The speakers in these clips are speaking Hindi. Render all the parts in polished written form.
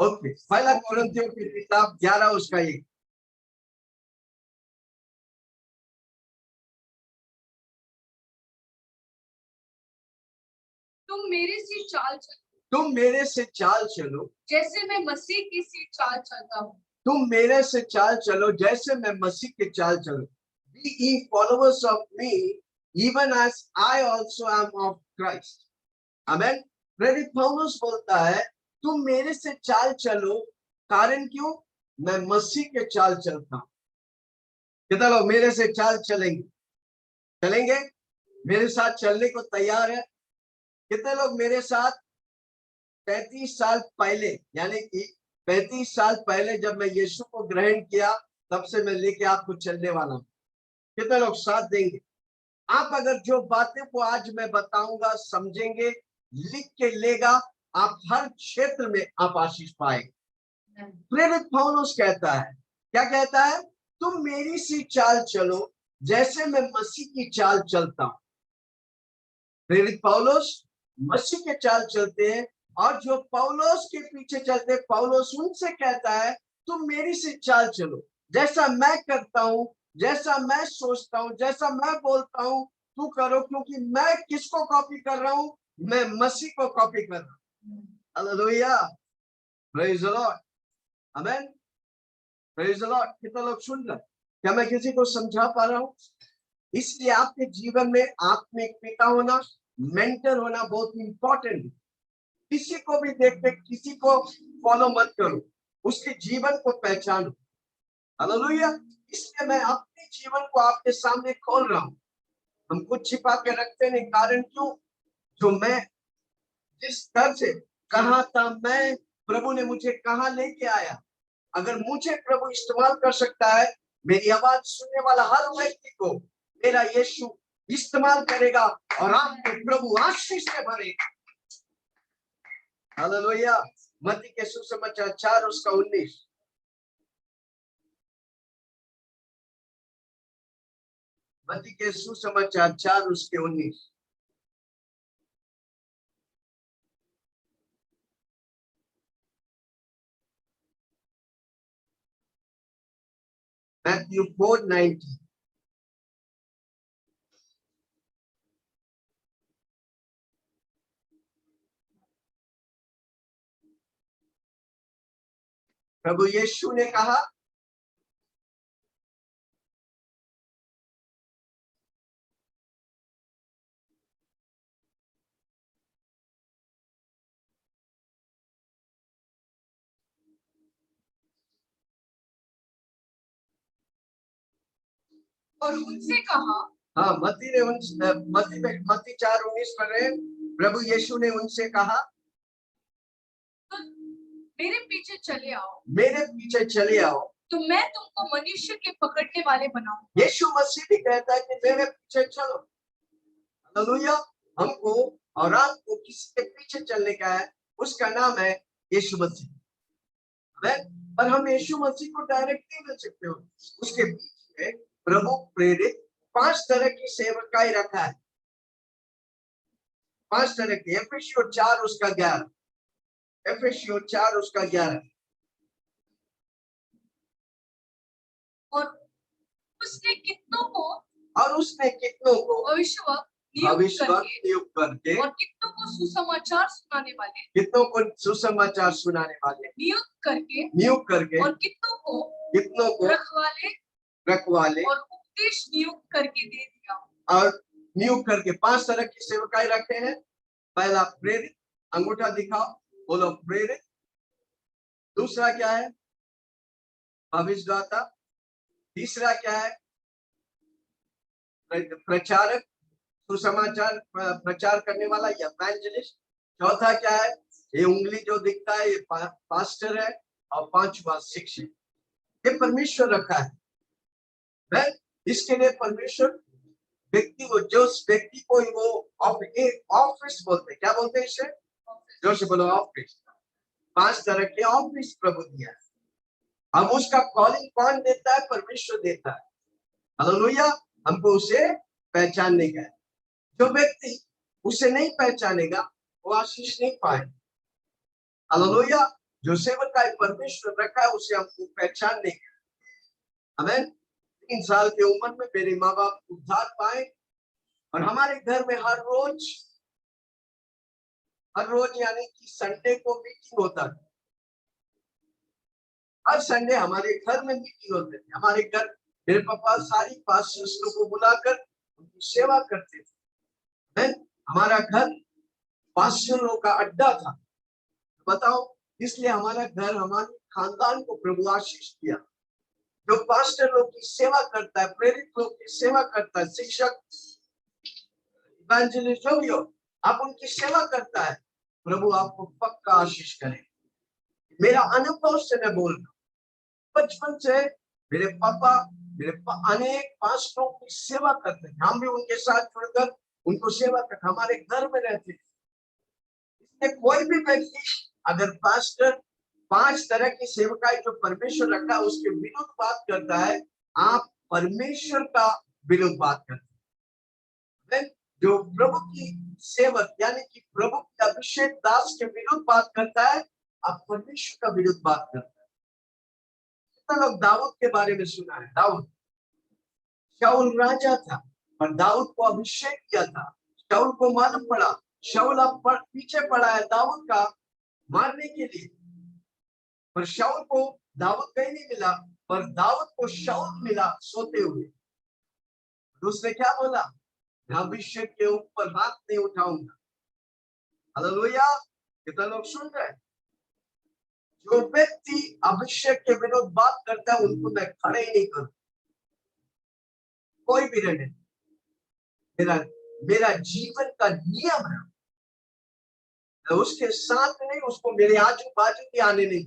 ओके, पहला कुरिन्थियों की किताब 11 उसका 1। तुम मेरे से चाल चलो, तुम मेरे से चाल चलो जैसे मैं मसीह की सी चाल चलता हूँ। तुम मेरे से चाल चलो जैसे मैं मसीह के चाल चलो। Be ye followers of me, even as I also am of Christ. आमेन। प्रेरित पौलुस बोलता है तुम मेरे से चाल चलो, कारण क्यों? मैं मसीह के चाल चलता हूं। कितना लोग मेरे से चाल चलेंगे? चलेंगे? मेरे साथ चलने को तैयार है? कितने लोग मेरे साथ 35 साल पहले, यानी कि 35 साल पहले जब मैं यीशु को ग्रहण किया, तब से मैं लेके आपको चलने वाला हूं? कितने लोग साथ देंगे? आप अगर जो बातें को आज मैं बताऊंगा समझेंगे, लिख के लेगा, आप हर क्षेत्र में आप आशीष पाएंगे। प्रेरित पौलुस कहता है, क्या कहता है? तुम मेरी सी चाल चलो जैसे मैं मसीह की चाल चलता हूं। प्रेरित पौलुस मसीह के चाल चलते हैं, और जो पौलुस के पीछे चलते, पौलुस उनसे कहता है तुम मेरी सी चाल चलो, जैसा मैं करता हूं, जैसा मैं सोचता हूं, जैसा मैं बोलता हूं, तू करो, क्योंकि मैं किसको कॉपी कर रहा हूं? मैं मसीह को कॉपी कर रहा हूं। Hallelujah, praise the Lord, amen, praise the Lord. कितना लोग सुन रहे? क्या मैं किसी को समझा पा रहा हूं? इसलिए आपके जीवन में आत्मिक पिता होना, मेंटर होना बहुत इंपॉर्टेंट है। किसी को भी देखते किसी को फॉलो मत करो, उसके जीवन को पहचानो। हालेलुया। इसलिए मैं अपने जीवन को आपके सामने खोल रहा हूं। हम कुछ छिपा के रखते नहीं, कारण क्यों? जो मैं जिस स्तर से कहा था, मैं प्रभु ने मुझे कहां लेके आया, अगर मुझे प्रभु इस्तेमाल कर सकता है, मेरी आवाज सुनने वाला हर व्यक्ति को मेरा यीशु इस्तेमाल करेगा, और आपको प्रभु आशीष से भरेगा। हालेलुया। मत्ती के सुसमाचार 4 उसका 19। मत्ती के सुसमाचार 4 उसके 19। Matthew 4:19। प्रभु यीशु ने कहा, और उनसे कहा, हाँ, मत्ती 4:19 पढ़ रहे हैं। प्रभु यीशु ने उनसे कहा, तो मेरे पीछे चले आओ, मेरे पीछे चले आओ, तो मैं तुमको मनुष्य के पकड़ने वाले बनाऊं। यीशु मसीह भी कहता है कि मेरे पीछे चलो। हालेलुया। हमको और आपको किसी के पीछे चलने का है, उसका नाम है यीशु मसीह। पर हम यीशु मसीह को डायरेक्ट नहीं मिल सकते हो। उसके पीछे प्रभु प्रेरित 5 तरह की सेवकाई रखा है। 5 तरह की। एफेसियों 4 उसका 11। एफेसियों 4 उसका 11। और उसने कितनों को भविष्यवक्ता नियुक्त करके और कितनों को सुसमाचार सुनाने वाले नियुक्त करके और कितनों को रखवाले और उपदेश नियुक्त करके दे दिया। और नियुक्त करके 5 तरह की सेवकाई रखे हैं। पहला प्रेरित, अंगूठा दिखाओ, बोलो प्रेरित। दूसरा क्या है? भविष्यद्वक्ता। तीसरा क्या है? प्रचारक, सुसमाचार प्रचार करने वाला, या इवेंजलिस्ट। चौथा क्या है? ये उंगली जो दिखता है, ये पास्टर है। और 5वां शिक्षक। ये परमेश्वर रखा है। इसके लिए परमेश्वर व्यक्ति को, जो व्यक्ति को वो ऑफिस बोलते हैं, क्या बोलते हैं इसे? जो से बोलो ऑफिस। 5 तरह के ऑफिस प्रभु दिया है। अब उसका कॉलिंग कौन देता है? परमेश्वर देता है। हालेलुया। हमको उसे पहचानने का है। जो व्यक्ति उसे नहीं पहचानेगा, वो आशीष नहीं पाएगा। हालेलुया। जो सेवकाई परमेश्वर रखा है उसे हमको पहचानने का। आमीन। 3 साल की उम्र में मेरे माँ बाप उद्धार पाए और हमारे घर में हर रोज यानी कि संडे को मीटिंग होता था। हर संडे हमारे घर में मीटिंग होते थे। हमारे घर मेरे पापा सारी पास्टर्स को बुलाकर उनकी सेवा करते थे। हमारा घर पास्टरों का अड्डा था। बताओ, इसलिए हमारा घर हमारे खानदान को प्रभु आशीष दिया। जो पास्टर लोग की सेवा करता है, प्रेरित लोग की सेवा करता है, शिक्षक इवेंजलिस्ट जो भी हो, आप उनकी सेवा करता है, प्रभु आपको पक्का आशीष करे। मेरा अनुभव से मैं बोल रहा हूँ, बचपन से मेरे पापा अनेक पास्टरों की सेवा करते हैं। हम भी उनके साथ जुड़कर उनको सेवा करते, हमारे घर में रहते थे। इसलिए कोई भी व्यक्ति अगर पास्टर 5 तरह की सेवकाई जो परमेश्वर रखा है उसके विरुद्ध बात करता है, आप परमेश्वर का विरुद्ध बात करते हैं। जो प्रभु की सेवक यानी कि प्रभु के अभिषेक दास के विरुद्ध बात करता है, आप परमेश्वर का विरुद्ध बात करते हैं। कितना लोग दाऊद के बारे में सुना है? दाऊद, शाऊल राजा था और दाऊद को अभिषेक किया था। शाऊल को मालूम पड़ा शाऊल अब पीछे पड़ा है दाऊद का मारने के लिए, पर शाऊल को दाऊद कहीं नहीं मिला, पर दाऊद को शाऊल मिला सोते हुए। तो उसने क्या बोला? अभिषेक के ऊपर हाथ नहीं उठाऊंगा। हालेलुया। कितना लोग सुन रहे हैं? जो व्यक्ति अभिषेक के विरुद्ध बात करता है उनको मैं खड़े ही नहीं करूं, कोई भी रहने। मेरा जीवन का नियम है, मैं उसके साथ नहीं, उसको मेरे आजू बाजू भी आने नहीं।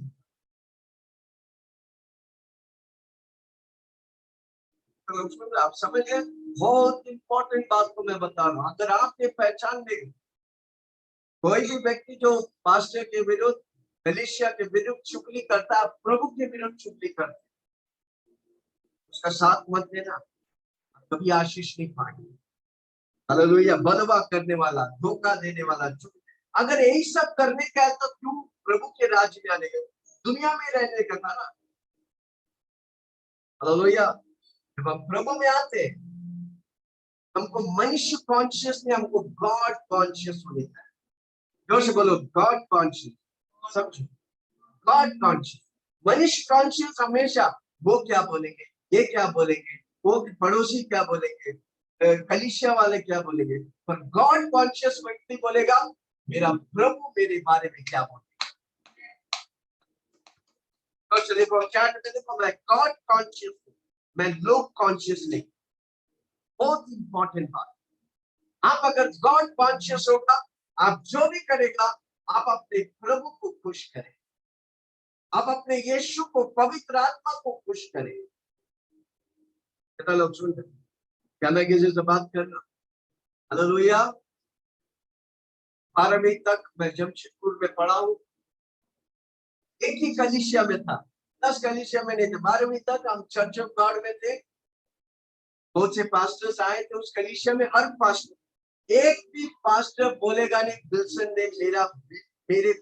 तो आप समझ गए? बहुत इंपॉर्टेंट बात को मैं बता रहा हूं। अगर आप ये पहचान लेंगे, कोई भी व्यक्ति जो पास्टर के विरुद्ध, कलीसिया के विरुद्ध चुगली करता है, प्रभु के विरुद्ध चुगली करता है, उसका साथ मत देना, कभी आशीष नहीं पाएंगे। हालेलुया। बलवा करने वाला, धोखा देने वाला, अगर यही सब करने का है तो क्यों प्रभु के राज्य में आने का, दुनिया में रहने का था ना। हालेलुया। जब हम प्रभु में आते, हमको मनुष्य कॉन्शियस नहीं, हमको गॉड कॉन्शियस होने का है। जोर से बोलो, गॉड कॉन्शियस। समझो, गॉड कॉन्शियस। मनुष्य कॉन्शियस हमेशा वो क्या बोलेंगे, ये क्या बोलेंगे, वो पड़ोसी क्या बोलेंगे, कलीसिया वाले क्या बोलेंगे, पर गॉड कॉन्शियस व्यक्ति बोलेगा मेरा प्रभु मेरे बारे में क्या बोलेगा। तो देखो क्या कहते हैं, मैं गॉड कॉन्शियस, मैं लोग कॉन्शियस नहीं। बहुत इंपॉर्टेंट बात। आप अगर गॉड कॉन्शियस होगा, आप जो भी करेगा आप अपने प्रभु को खुश करें, आप अपने यीशु को, पवित्र आत्मा को खुश करें। कितना लोग सुन रहे? क्या मैं किसी से बात कर रहा हूं? हालेलुया। 12वीं तक मैं जमशेदपुर में पढ़ा हूं, एक ही कलीसिया में था, 10 कलीसिया में नहीं थे। 12वीं तक हम चर्च ऑफ गॉड में थे। बहुत से पास्टर्स आए थे उस कलीसिया में। हर पास्टर, एक भी पास्टर बोलेगा नहीं विल्सन ने मेरे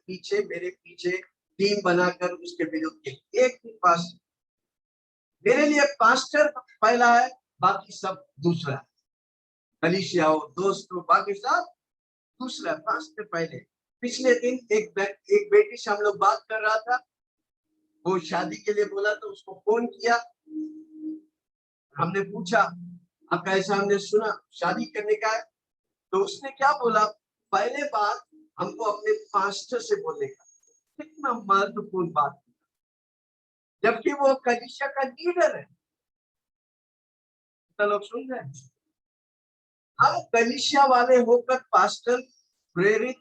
पीछे टीम बनाकर उसके विरुद्ध किया। एक भी पास्टर, मेरे लिए पास्टर पहला है, बाकी सब दूसरा। कलीसिया हो, दोस्त हो, बाकी सब दूसरा, पास्टर पहले। पिछले दिन एक बेटी से हम लोग बात कर रहा था, वो शादी के लिए बोला तो उसको फोन किया, हमने पूछा आप कैसा, हमने सुना शादी करने का है, तो उसने क्या बोला, पहले बात हमको अपने पास्टर से बोलने का। कितना महत्वपूर्ण बात, जबकि वो कलीसिया का लीडर है। तो लोग सुन रहे हैं? हम कलीसिया वाले होकर पास्टर, प्रेरित,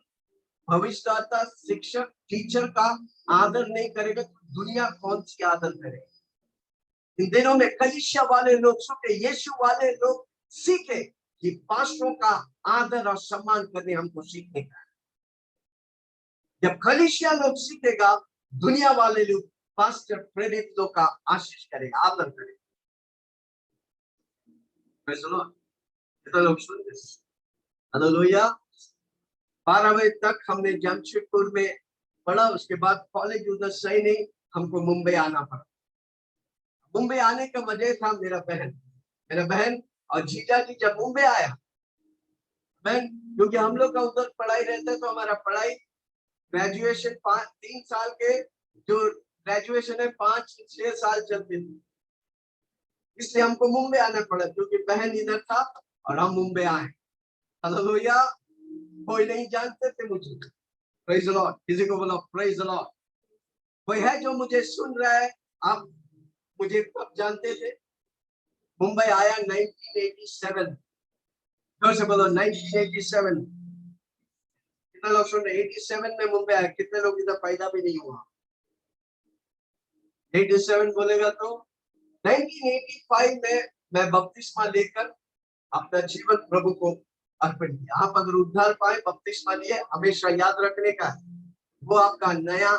भविष्यदाता, शिक्षक, टीचर का आदर नहीं करेगा तो दुनिया कौन सी आदर करेगी? इन दिनों में कलीसिया वाले लोग सुने, यीशु वाले लोग सीखे कि पास्टरों का आदर और सम्मान करने हमको सीखने का है। जब कलीसिया लोग सीखेगा, दुनिया वाले लोग पास्टर, प्रेरित लोग का आशीष करेगा, आदर करेगा। लोग सुनते। हालेलुया। 12वीं तक हमने जमशेदपुर में पढ़ा, उसके बाद कॉलेज उधर सही नहीं, हमको मुंबई आना पड़ा। मुंबई आने का वजह था मेरा बहन और जीजा जी जब मुंबई आया, बहन, क्योंकि हम लोग का उधर पढ़ाई रहता है, तो हमारा पढ़ाई ग्रेजुएशन 3 साल के, जो ग्रेजुएशन है 5-6 साल चलती थी, इसलिए हमको मुंबई आना पड़ा, क्योंकि बहन इधर था और हम मुंबई आए। हालेलुया। कोई नहीं जानते थे मुझे, प्रेज द लॉर्ड, किसी को बोलो प्रेज द लॉर्ड। कोई है जो मुझे सुन रहा है, आप मुझे कब जानते थे? मुंबई आया 1987, जोर से बोलो 1987। कितने लोग सुन रहे? 87 में मुंबई आया, कितने लोग इधर पैदा भी नहीं हुआ? 87 बोलेगा तो 1985 में मैं बपतिस्मा लेकर अपना जीवन प्रभु को अर्पण किया। आप अगर उद्धार पाए, बपतिस्मा लिए, हमेशा याद रखने का है, वो आपका नया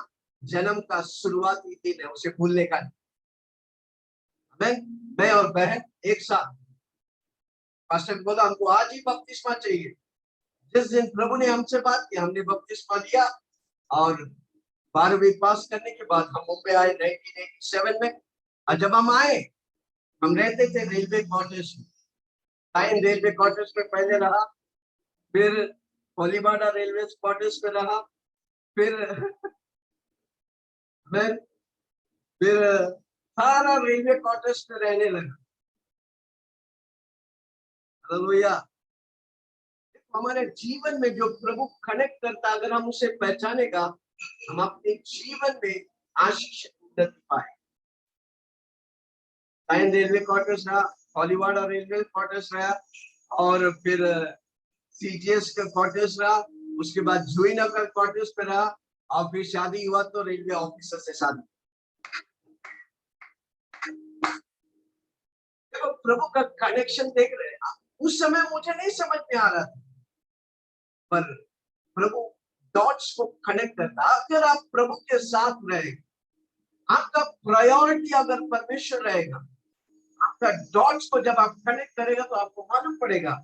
जन्म का शुरुआती दिन है, उसे भूलने का नहीं। मैं और बहन एक साथ, पास्टर बोला हमको आज ही बपतिस्मा चाहिए। जिस दिन प्रभु ने हमसे बात की, हमने बपतिस्मा लिया और 12वीं पास करने के बाद हम मुंबई आए 1987 में। और जब हम आए, हम रहते थे रेलवे क्वार्टर्स में। रेलवे क्वार्टर्स में पहले रहा, फिर कोलीबाड़ा रेलवे क्वार्टर्स में रहा, फिर मैं फिर सारा रेलवे क्वार्टर्स में रहने लगा। हालेलुया। हमारे जीवन में जो प्रभु कनेक्ट करता, अगर हम उसे पहचानेगा, हम अपने जीवन में आशीष उन्नति पाए। रेलवे क्वार्टर्स रहा, कोलीवाड़ा रेलवे क्वार्टर्स रहा, और फिर सीजीएस का क्वार्टर्स रहा, उसके बाद जुईनगर क्वार्टर्स पे रहा, और फिर शादी हुआ तो रेलवे ऑफिसर से शादी। देखो प्रभु का कनेक्शन देख रहे हैं। उस समय मुझे नहीं समझ में आ रहा था, पर प्रभु डॉट्स को कनेक्ट करता। अगर आप प्रभु के साथ रहे, आपका प्रायोरिटी अगर परमेश्वर रहेगा, आपका डॉट्स को जब आप कनेक्ट करेगा, तो आपको मालूम पड़ेगा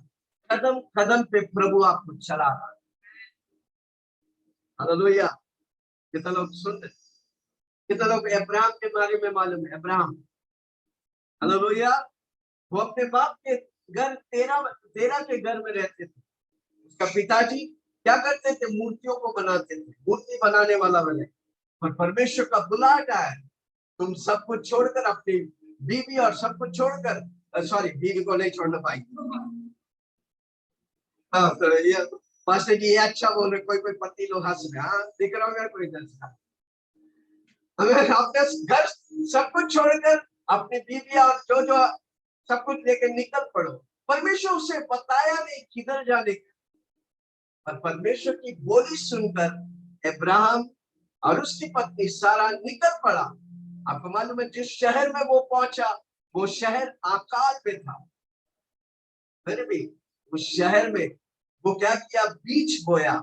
कदम कदम पे प्रभु आपको चला रहा है। हालेलुया। कितना लोग सुन रहे? कितना लोग अब्राहम के बारे में मालूम है? अब्राहम, हालेलुया, वो अपने बाप के घर तेरा के घर में रहते थे। उसका पिताजी क्या करते थे? मूर्तियों को बनाते थे, मूर्ति बनाने वाला बने। और परमेश्वर का बुलावा है, तुम सब कुछ छोड़कर, अपनी बीवी और सब कुछ छोड़कर, सॉरी बीवी को नहीं छोड़ना पाएगी। हाँ, तो ये पास्टर जी ये अच्छा बोल रहे, कोई पति लोग हंस रहे, हाँ दिख रहा होगा कोई दर्शक। हमें अपने घर सब कुछ छोड़कर, अपनी बीवी और जो जो सब कुछ लेकर निकल पड़ो। परमेश्वर उसे बताया नहीं किधर जाने का, पर परमेश्वर की बोली सुनकर अब्राहम और उसकी पत्नी सारा निकल पड़ा। आपको मालूम है जिस शहर में वो पहुंचा, वो शहर आकाल में था, फिर भी उस शहर में वो क्या किया? बीज बोया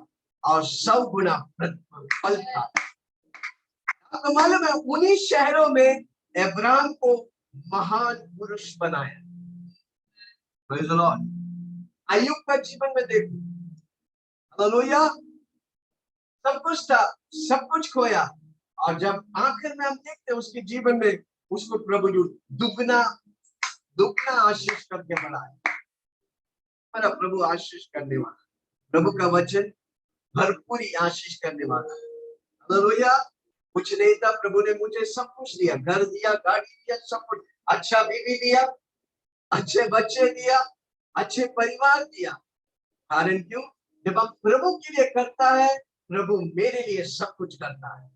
और 100 गुना फल था। आपको मालूम है उन्हीं शहरों में अब्राहम को महान पुरुष बनाया। Praise the Lord. अय्यूब का जीवन में देखो, हालेलुया, सब कुछ था, सब कुछ खोया, और जब आखिर में हम देखते हैं उसके जीवन में, उसको प्रभु जो दुगना आशीष करके बढ़ाया। हमारा प्रभु आशीष करने वाला, प्रभु का वचन भरपूरी आशीष करने वाला। हालेलुया। कुछ नहीं था, प्रभु ने मुझे सब कुछ दिया, घर दिया, गाड़ी दिया, सब कुछ, अच्छा बीवी दिया, अच्छे बच्चे दिया, अच्छे परिवार दिया। कारण क्यों? जब हम प्रभु के लिए करता है, प्रभु मेरे लिए सब कुछ करता है।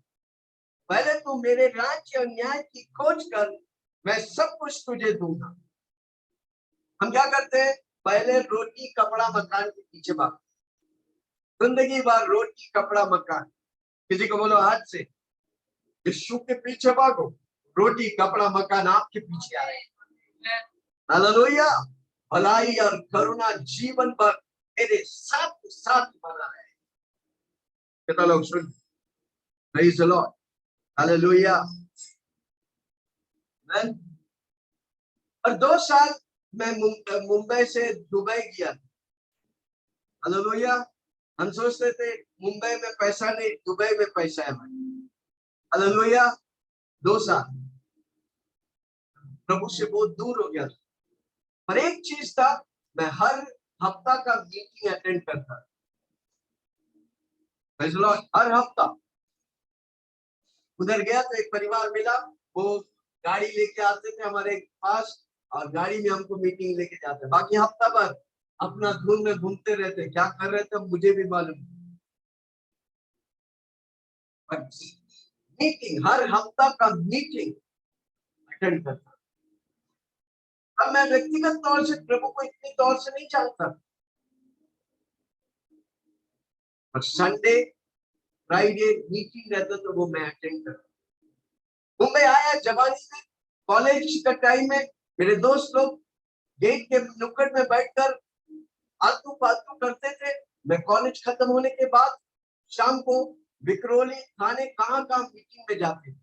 पहले तू मेरे राज्य और न्याय की खोज कर, मैं सब कुछ तुझे दूंगा। हम क्या करते हैं? पहले रोटी कपड़ा मकान के पीछे भाग, जिंदगी भर रोटी कपड़ा मकान। किसी को बोलो आज से यीशु के पीछे भागो, रोटी कपड़ा मकान आपके पीछे आ रहे हैं। हालेलुया। भलाई और करुणा जीवन भर मेरे साथ साथ बना है। कितना लोग सुन? Praise the Lord, hallelujah. और 2 साल मैं मुंबई से दुबई गया। हालेलुया। हम सोचते थे मुंबई में पैसा नहीं, दुबई में पैसा है भाई। हालेलुया। 2 साल प्रभु से बहुत दूर हो गया था। पर एक चीज था, मैं हर हफ्ता का मीटिंग अटेंड करता था। Praise the Lord, हर हफ्ता उधर गया तो एक परिवार मिला, वो गाड़ी लेके आते थे हमारे पास और गाड़ी में हमको मीटिंग लेके जाते। बाकी हफ्ता भर अपना धुन में घूमते रहते, क्या कर रहे थे मुझे भी मालूम। मीटिंग, हर हफ्ता का मीटिंग अटेंड करता। अब मैं व्यक्तिगत तौर से प्रभु को इतने तौर से नहीं जानता, और संडे फ्राइडे मीटिंग रहता तो वो मैं अटेंड करता। मुंबई आया जवानी में, कॉलेज का टाइम में, मेरे दोस्त लोग गेट के नुक्कड़ में बैठकर आतू पातू करते थे। मैं कॉलेज खत्म होने के बाद शाम को विक्रोली थाने कहाँ मीटिंग में जाते थे,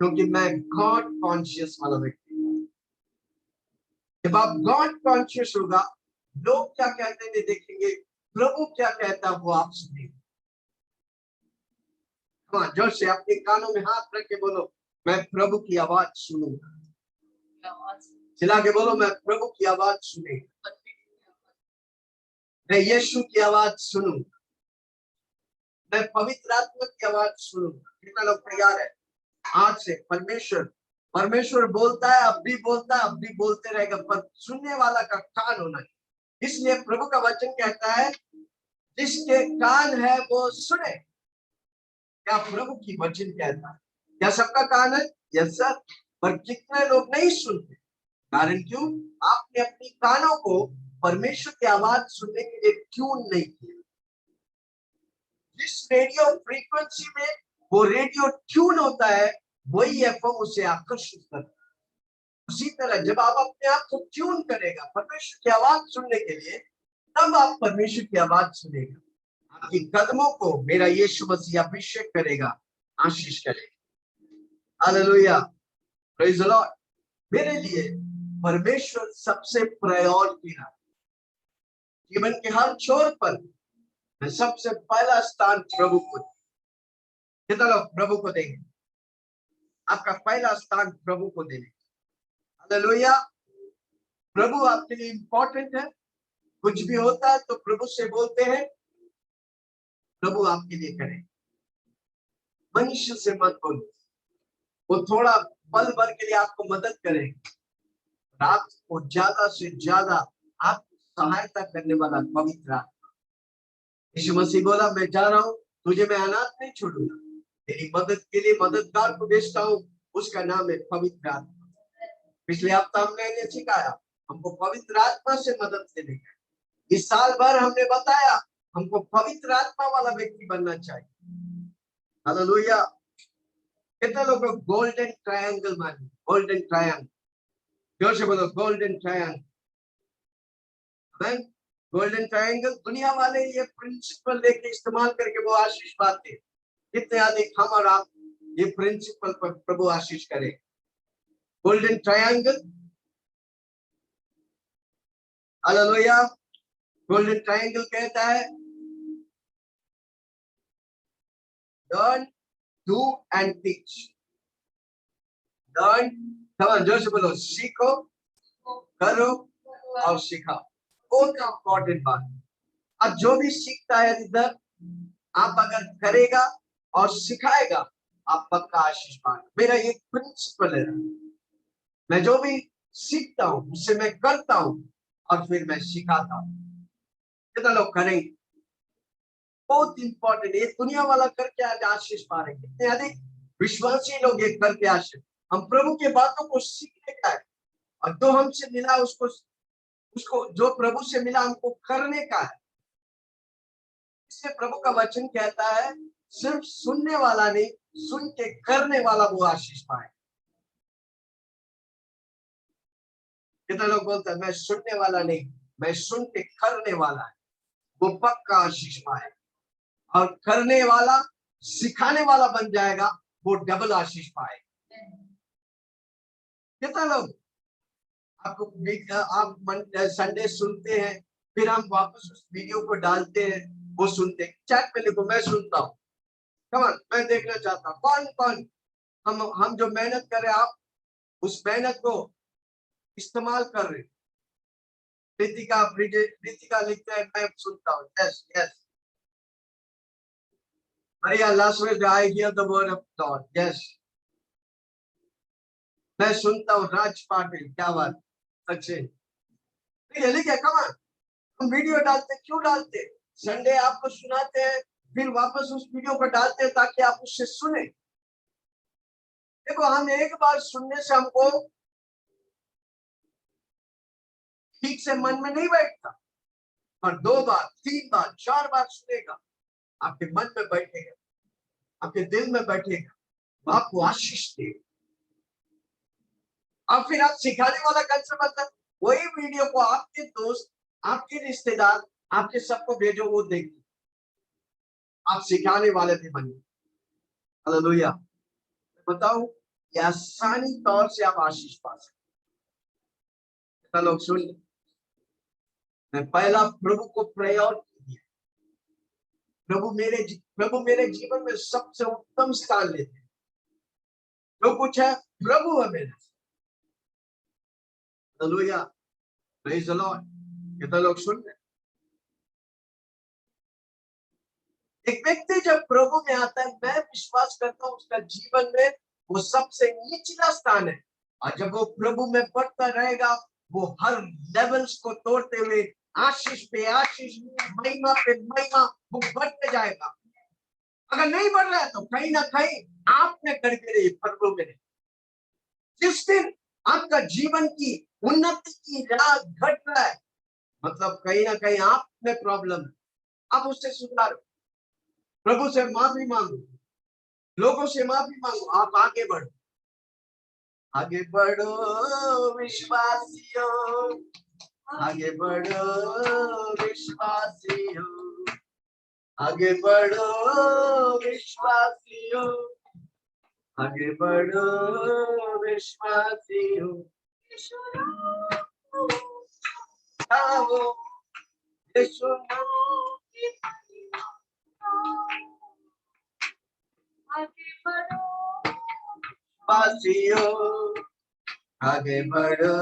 क्योंकि मैं गॉड कॉन्शियस वाला व्यक्ति हूं। जब आप गॉड कॉन्शियस होगा, लोग क्या कहते हैं देखेंगे, प्रभु क्या कहता है वो आप सुनिए। हाँ, जोर से अपने कानों में हाथ रख के बोलो, मैं प्रभु की आवाज सुनूंगा। चिल्ला के बोलो, मैं प्रभु की आवाज सुनूंगा, मैं यीशु की आवाज सुनूंगा, मैं पवित्र आत्मा की आवाज सुनूंगा। कितना लोग तैयार है? आज से परमेश्वर बोलता है, अब भी बोलता है, अब भी बोलते रहेगा, पर सुनने वाला का कान होना चाहिए। इसलिए प्रभु का वचन कहता है, जिसके कान है वो सुने। क्या प्रभु की वचन कहता है? क्या सबका कान है? Yes sir. पर कितने लोग नहीं सुनते? कारण क्यों? आपने अपनी कानों को परमेश्वर की आवाज सुनने के लिए ट्यून नहीं किया। जिस रेडियो फ्रीक्वेंसी में वो रेडियो ट्यून होता है, वही एफएम उसे आकर्षित करता है। उसी तरह जब आप अपने आप को ट्यून करेगा परमेश्वर की आवाज सुनने के लिए, तब आप परमेश्वर की आवाज सुनेगा। आपकी कदमों को मेरा यीशु मसीह अभिषेक करेगा, आशीष करेगा। Hallelujah, praise the Lord. मेरे लिए परमेश्वर सबसे प्रायोरिटी है। जीवन के हर छोर पर मैं सबसे पहला स्थान प्रभु को। कितना लोग प्रभु को देंगे? आपका पहला स्थान प्रभु को देंगे। हालेलुया। प्रभु आपके लिए इंपॉर्टेंट है। कुछ भी होता है तो प्रभु से बोलते हैं, प्रभु आपके लिए करे। मनुष्य से मत बोलो, वो थोड़ा पल भर के लिए आपको मदद करेगा, आपको ज्यादा से ज्यादा आपको सहायता करने वाला पवित्र आत्मा। यीशु मसीह बोला, मैं जा रहा हूं, तुझे मैं अनाथ नहीं छोड़ूंगा, तेरी मदद के लिए मददगार को भेजता हूं, उसका नाम है पवित्र आत्मा। पिछले हफ्ता हमने सिखाया हमको पवित्र आत्मा से मदद लेने का। इस साल भर हमने बताया हमको पवित्र आत्मा वाला व्यक्ति बनना चाहिए। हालेलुया। कितने लोग गोल्डन ट्रायंगल माने? गोल्डन ट्रायंगल, जोर से बोलो, गोल्डन ट्रायंगल। गोल्डन ट्रायंगल दुनिया वाले ये प्रिंसिपल लेके इस्तेमाल करके वो आशीष पाते। कितने अधिक हम और आप ये प्रिंसिपल पर प्रभु आशीष करे। Golden triangle, hallelujah. Golden triangle कहता है, learn, do and teach. Learn, come on, जोर से बोलो, सीखो, करो और सिखाओ। बहुत इंपॉर्टेंट बात। अब जो भी सीखता है इधर, आप अगर करेगा और सिखाएगा, आप पक्का आशीष पाएंगे। मेरा ये प्रिंसिपल है, मैं जो भी सीखता हूं उससे मैं करता हूं और फिर मैं सिखाता हूं। कितना लोग करेंगे? बहुत इंपॉर्टेंट। ये दुनिया वाला करके आज आशीष पा रहे हैं। कितने अधिक विश्वासी लोग ये करके आशीष। हम प्रभु के बातों को सीखने का है, और जो हमसे मिला उसको जो प्रभु से मिला हमको करने का है। इसलिए प्रभु का वचन कहता है, सिर्फ सुनने वाला नहीं, सुन के करने वाला वो आशीष पाए। कितने लोग बोलते हैं, मैं सुनने वाला नहीं, मैं सुन के करने वाला है, वो पक्का आशीष पाए। और करने वाला सिखाने वाला बन जाएगा, वो डबल आशीष पाए। कितना लोग आप संडे सुनते हैं, फिर हम वापस उस वीडियो को डालते हैं, वो सुनते हैं। चैट में लिखो, मैं सुनता हूँ। कमान, मैं देखना चाहता हूँ कौन कौन हम जो मेहनत कर रहे हैं, आप उस मेहनत को इस्तेमाल कर रहे हैं। रीतिका लिखते हैं, मैं सुनता हूँ। Yes yes. Maria, last week I hear the word of God. Yes. मैं सुनता हूँ। राज पाटिल, क्या बात, सचिन, लिखे कमान। हम वीडियो डालते, क्यों डालते? संडे आपको सुनाते हैं, फिर वापस उस वीडियो को डालते हैं ताकि आप उससे सुने। देखो, हम एक बार सुनने से हमको ठीक से मन में नहीं बैठता, पर 2 बार, 3 बार, 4 बार सुनेगा, आपके मन में बैठेगा, आपके दिल में बैठेगा, आपको आशीष देगा। अब फिर आप सिखाने वाला कैसे बनता? वही वीडियो को आपके दोस्त, आपके रिश्तेदार, आपके सबको भेजो, वो देखें, आप सिखाने वाले भी बनिए। हालेलुया। बताओ, ये आसानी तौर से आप आशीष पा सकते। लोग सुन, मैं पहला प्रभु को प्रयोग किया। प्रभु मेरे जीवन में सबसे उत्तम स्थान लेते हैं। जो कुछ है प्रभु है मेरे। Hallelujah, praise the Lord. कितने लोग सुन रहे? एक व्यक्ति जब प्रभु में आता है, मैं विश्वास करता हूं उसका जीवन में वो सबसे निचला स्थान है, और जब वो प्रभु में बढ़ता रहेगा, वो हर लेवल्स को तोड़ते हुए आशीष पे आशीष, महिमा पे महिमा, वो बढ़ते जाएगा। अगर नहीं बढ़ रहा है तो कहीं ना कहीं आपने करके रही प्रभु में। जिस दिन आपका जीवन की उन्नति की राह घट रहा है, मतलब कहीं ना कहीं आप में प्रॉब्लम है, आप उससे सुधारो, प्रभु से माफी मांगो, लोगों से माफी मांगो, आप आगे बढ़ो। आगे बढ़ो विश्वासियों, आगे बढ़ो विश्वासियों, आगे बढ़ो विश्वासियों, आगे बढ़ो विश्वासियों। आओ यीशु आगे बढ़ो विश्वासियों, आगे बढ़ो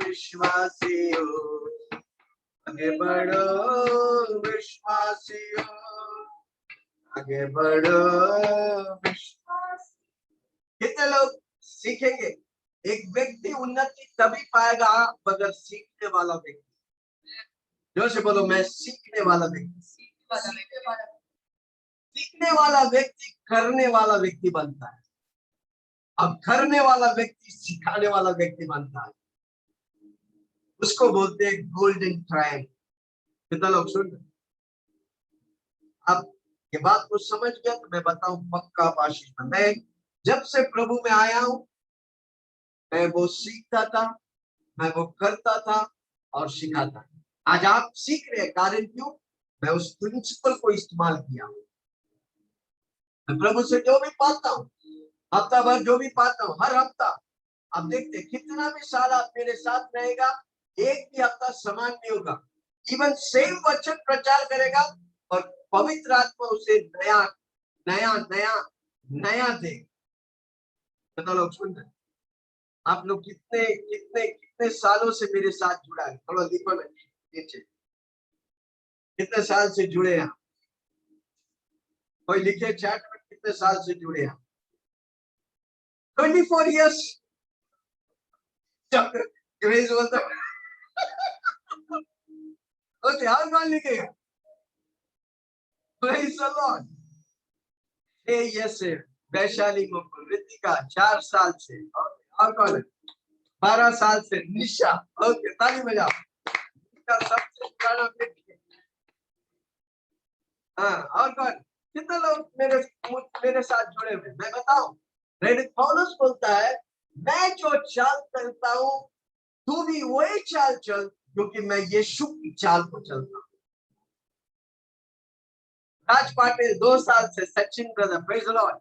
विश्वासियों, आगे बढ़ो विश्वासियों, आगे बढ़ो विश्वास। कितने लोग सीखेंगे? एक व्यक्ति उन्नति तभी पाएगा अगर सीखने वाला व्यक्ति, जो से बोलो, मैं सीखने वाला व्यक्ति। सीखने वाला व्यक्ति करने वाला व्यक्ति बनता है, अब करने वाला व्यक्ति सिखाने वाला व्यक्ति बनता है। उसको बोलते हैं गोल्डन ट्रायंगल। कितना लोग सुन रहे? अब ये बात को समझ गया तो मैं बताऊं पक्का आशीष। मैं जब से प्रभु में आया हूं, मैं वो सीखता था, मैं वो करता था और सिखाता। आज आप सीख रहे हैं, कारण क्यों? मैं उस प्रिंसिपल को इस्तेमाल किया। मैं प्रभु से जो भी पाता हूँ, हफ्ता भर जो भी पाता हूँ, हर हफ्ता आप देखते कितना भी साल आप मेरे साथ रहेगा, एक भी हफ्ता समान नहीं होगा। इवन सेम वचन प्रचार करेगा और पवित्र आत्मा उसे नया नया नया नया दे। कितना लोग सुन रहे? आप लोग कितने कितने कितने सालों से मेरे साथ जुड़ा है? थोड़ा लिखो ना नीचे, कितने साल से जुड़े हैं? कोई लिखे चैट में, कितने साल से जुड़े हैं? 24 years। ग्रेस बोलता ओके, और कौन लिखेगा? Praise the lord. Hey yes Vaishali Mukul, Ritika 4 साल से, और कौन है? 12 साल से निशा। ओके, ताली बजाओ। सबसे पुराना व्यक्ति। हाँ, और कौन? कितने लोग मेरे साथ जुड़े हुए? मैं बताऊं, पौलुस बोलता है, मैं जो चाल चलता हूं तू भी वही चाल चल, क्योंकि मैं यीशु की चाल को चलता हूं। राज पाटिल 2 साल से, Sachin brother, praise the Lord,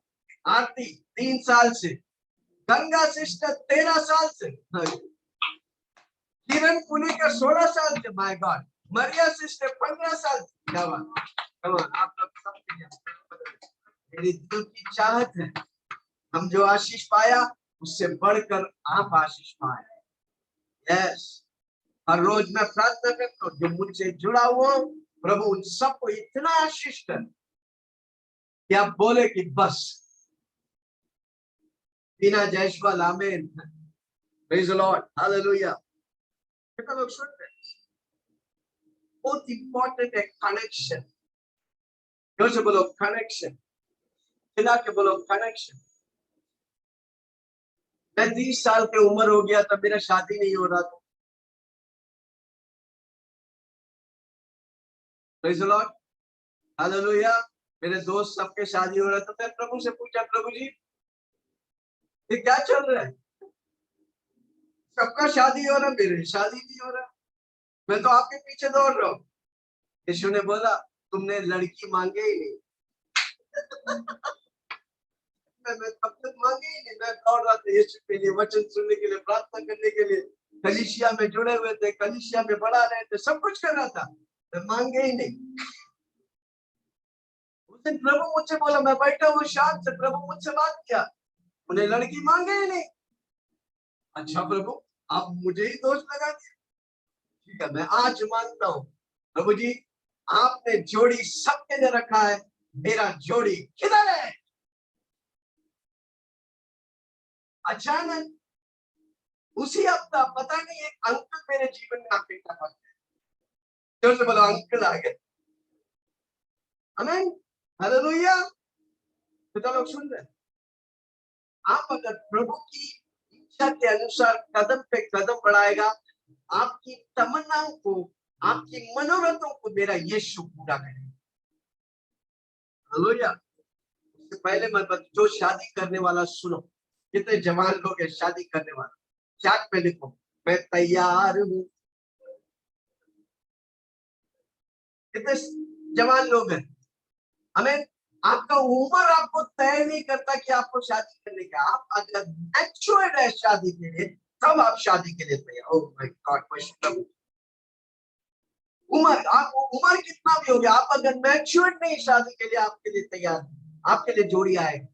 Aarti 3 साल से, गंगा सिस्टर 13 साल से, किरण पुणे का 16 साल से। माय गॉड, मरिया सिस्टर 15 साल। क्या बात, आप लोग सब मेरी दिल की चाहत है, हम जो आशीष पाया उससे बढ़कर आप आशीष पाए। यस, हर रोज मैं प्रार्थना करता हूँ जो मुझसे जुड़ा हुआ हूँ, प्रभु उन सबको इतना आशीष कर कि आप बोले कि बस। बिना जयश्वाल, आमीन, प्रेज द लॉर्ड, हालेलुया। कितना लोग सुन रहे हैं? बहुत इंपॉर्टेंट है कनेक्शन। जोर से बोलो कनेक्शन, खिला के बोलो कनेक्शन। मैं 30 साल की उम्र हो गया तब मेरा शादी नहीं हो रहा था। Praise the Lord, hallelujah. मेरे दोस्त सबके शादी हो रहा था। मैं प्रभु से पूछा, प्रभु जी ये क्या चल रहा है? सबका शादी हो रहा, मेरे शादी नहीं हो रहा, मैं तो आपके पीछे दौड़ रहा हूँ। यीशु ने बोला तुमने लड़की मांगे ही नहीं। मैं तब तक मांगे ही नहीं, मैं दौड़ रहा था यीशु के लिए, वचन सुनने के लिए, प्रार्थना करने के लिए, कलीसिया में जुड़े हुए थे, कलीसिया में बढ़ा रहे थे, सब कुछ कर रहा था, मैं मांगे ही नहीं। उस दिन प्रभु मुझसे बोला, मैं बैठा हूँ शांत से, प्रभु मुझसे बात किया, उन्हें लड़की मांगे ही नहीं। अच्छा प्रभु, आप मुझे ही दोष लगा दिया। ठीक है, मैं आज मानता हूँ प्रभु जी, आपने जोड़ी सबके लिए रखा है, मेरा जोड़ी किधर है? अचानक उसी हफ्ता पता नहीं एक अंकल मेरे जीवन में आके खड़ा हो गया। जोर से बोलो अंकल आ गए। आमीन, हालेलुया। तो लोग सुन रहे हैं? आप अगर प्रभु की इच्छा के अनुसार कदम पे कदम बढ़ाएगा, आपकी तमन्नाओं को, आपकी मनोरथों को मेरा यीशु पूरा करेगा। हालेलुया। उससे पहले मैं जो शादी करने वाला सुनो, कितने जवान लोग हैं शादी करने वाले, चैट पे लिखो मैं तैयार हूँ। कितने जवान लोग हैं? हमें, आपका उम्र आपको तय नहीं करता कि आपको शादी करने का। आप अगर मैच्योर्ड है शादी के लिए, तब आप शादी के लिए तैयार। ओह माय गॉड, उम्र, आप उम्र कितना भी हो गया, आप अगर मैच्योर्ड नहीं शादी के लिए, आपके लिए तैयार, आपके लिए जोड़ी आएगी।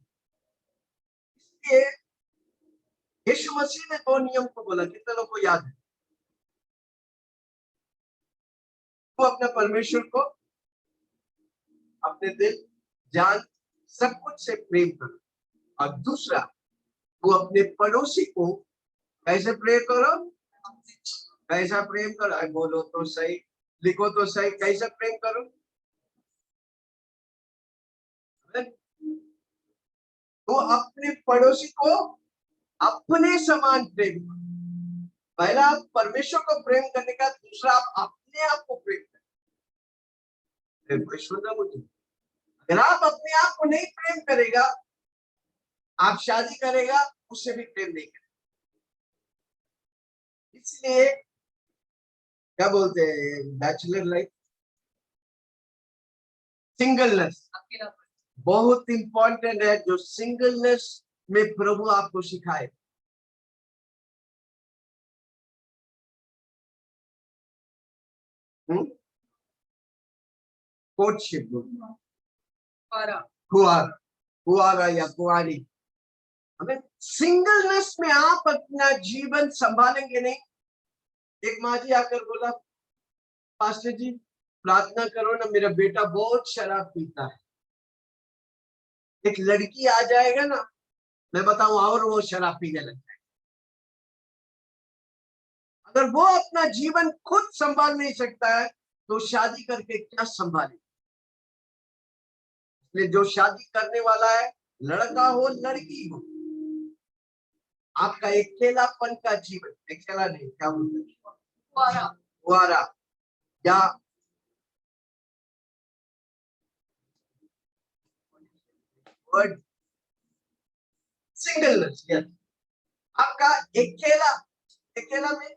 इसलिए यीशु मसीह ने 2 नियम को बोला, कितने लोगों को याद है? वो अपने परमेश्वर को अपने दिल, जान, सब कुछ से प्रेम करो, और दूसरा वो अपने पड़ोसी को कैसे प्रेम करो? कैसा प्रेम करो? बोलो तो सही, लिखो तो सही, कैसा प्रेम करो? तो अपने पड़ोसी को अपने समान प्रेम करो। पहला आप परमेश्वर को प्रेम करने का, दूसरा आप अपने आप को प्रेम करें। मुझे अगर आप अपने आप को नहीं प्रेम करेगा, आप शादी करेगा उससे भी प्रेम नहीं करेगा। इसलिए क्या बोलते हैं, बैचलर लाइफ, सिंगलनेस बहुत इंपॉर्टेंट है। जो सिंगलनेस में प्रभु आपको सिखाए। कोर्टशिप, कुआरा या कुआरी। हमें सिंगलनेस में आप अपना जीवन संभालेंगे नहीं। एक माँ जी आकर बोला, पास्टर जी प्रार्थना करो ना, मेरा बेटा बहुत शराब पीता है। एक लड़की आ जाएगा ना, मैं बताऊं, और वो शराब पीने लग जाएगा। अगर वो अपना जीवन खुद संभाल नहीं सकता है, तो शादी करके क्या संभाले? इसलिए जो शादी करने वाला है, लड़का हो लड़की हो, आपका अकेलापन का जीवन, अकेला नहीं, क्या बोलते हैं, कुआरा या वर्ड सिंगलनेस, यस, आपका अकेला, अकेला में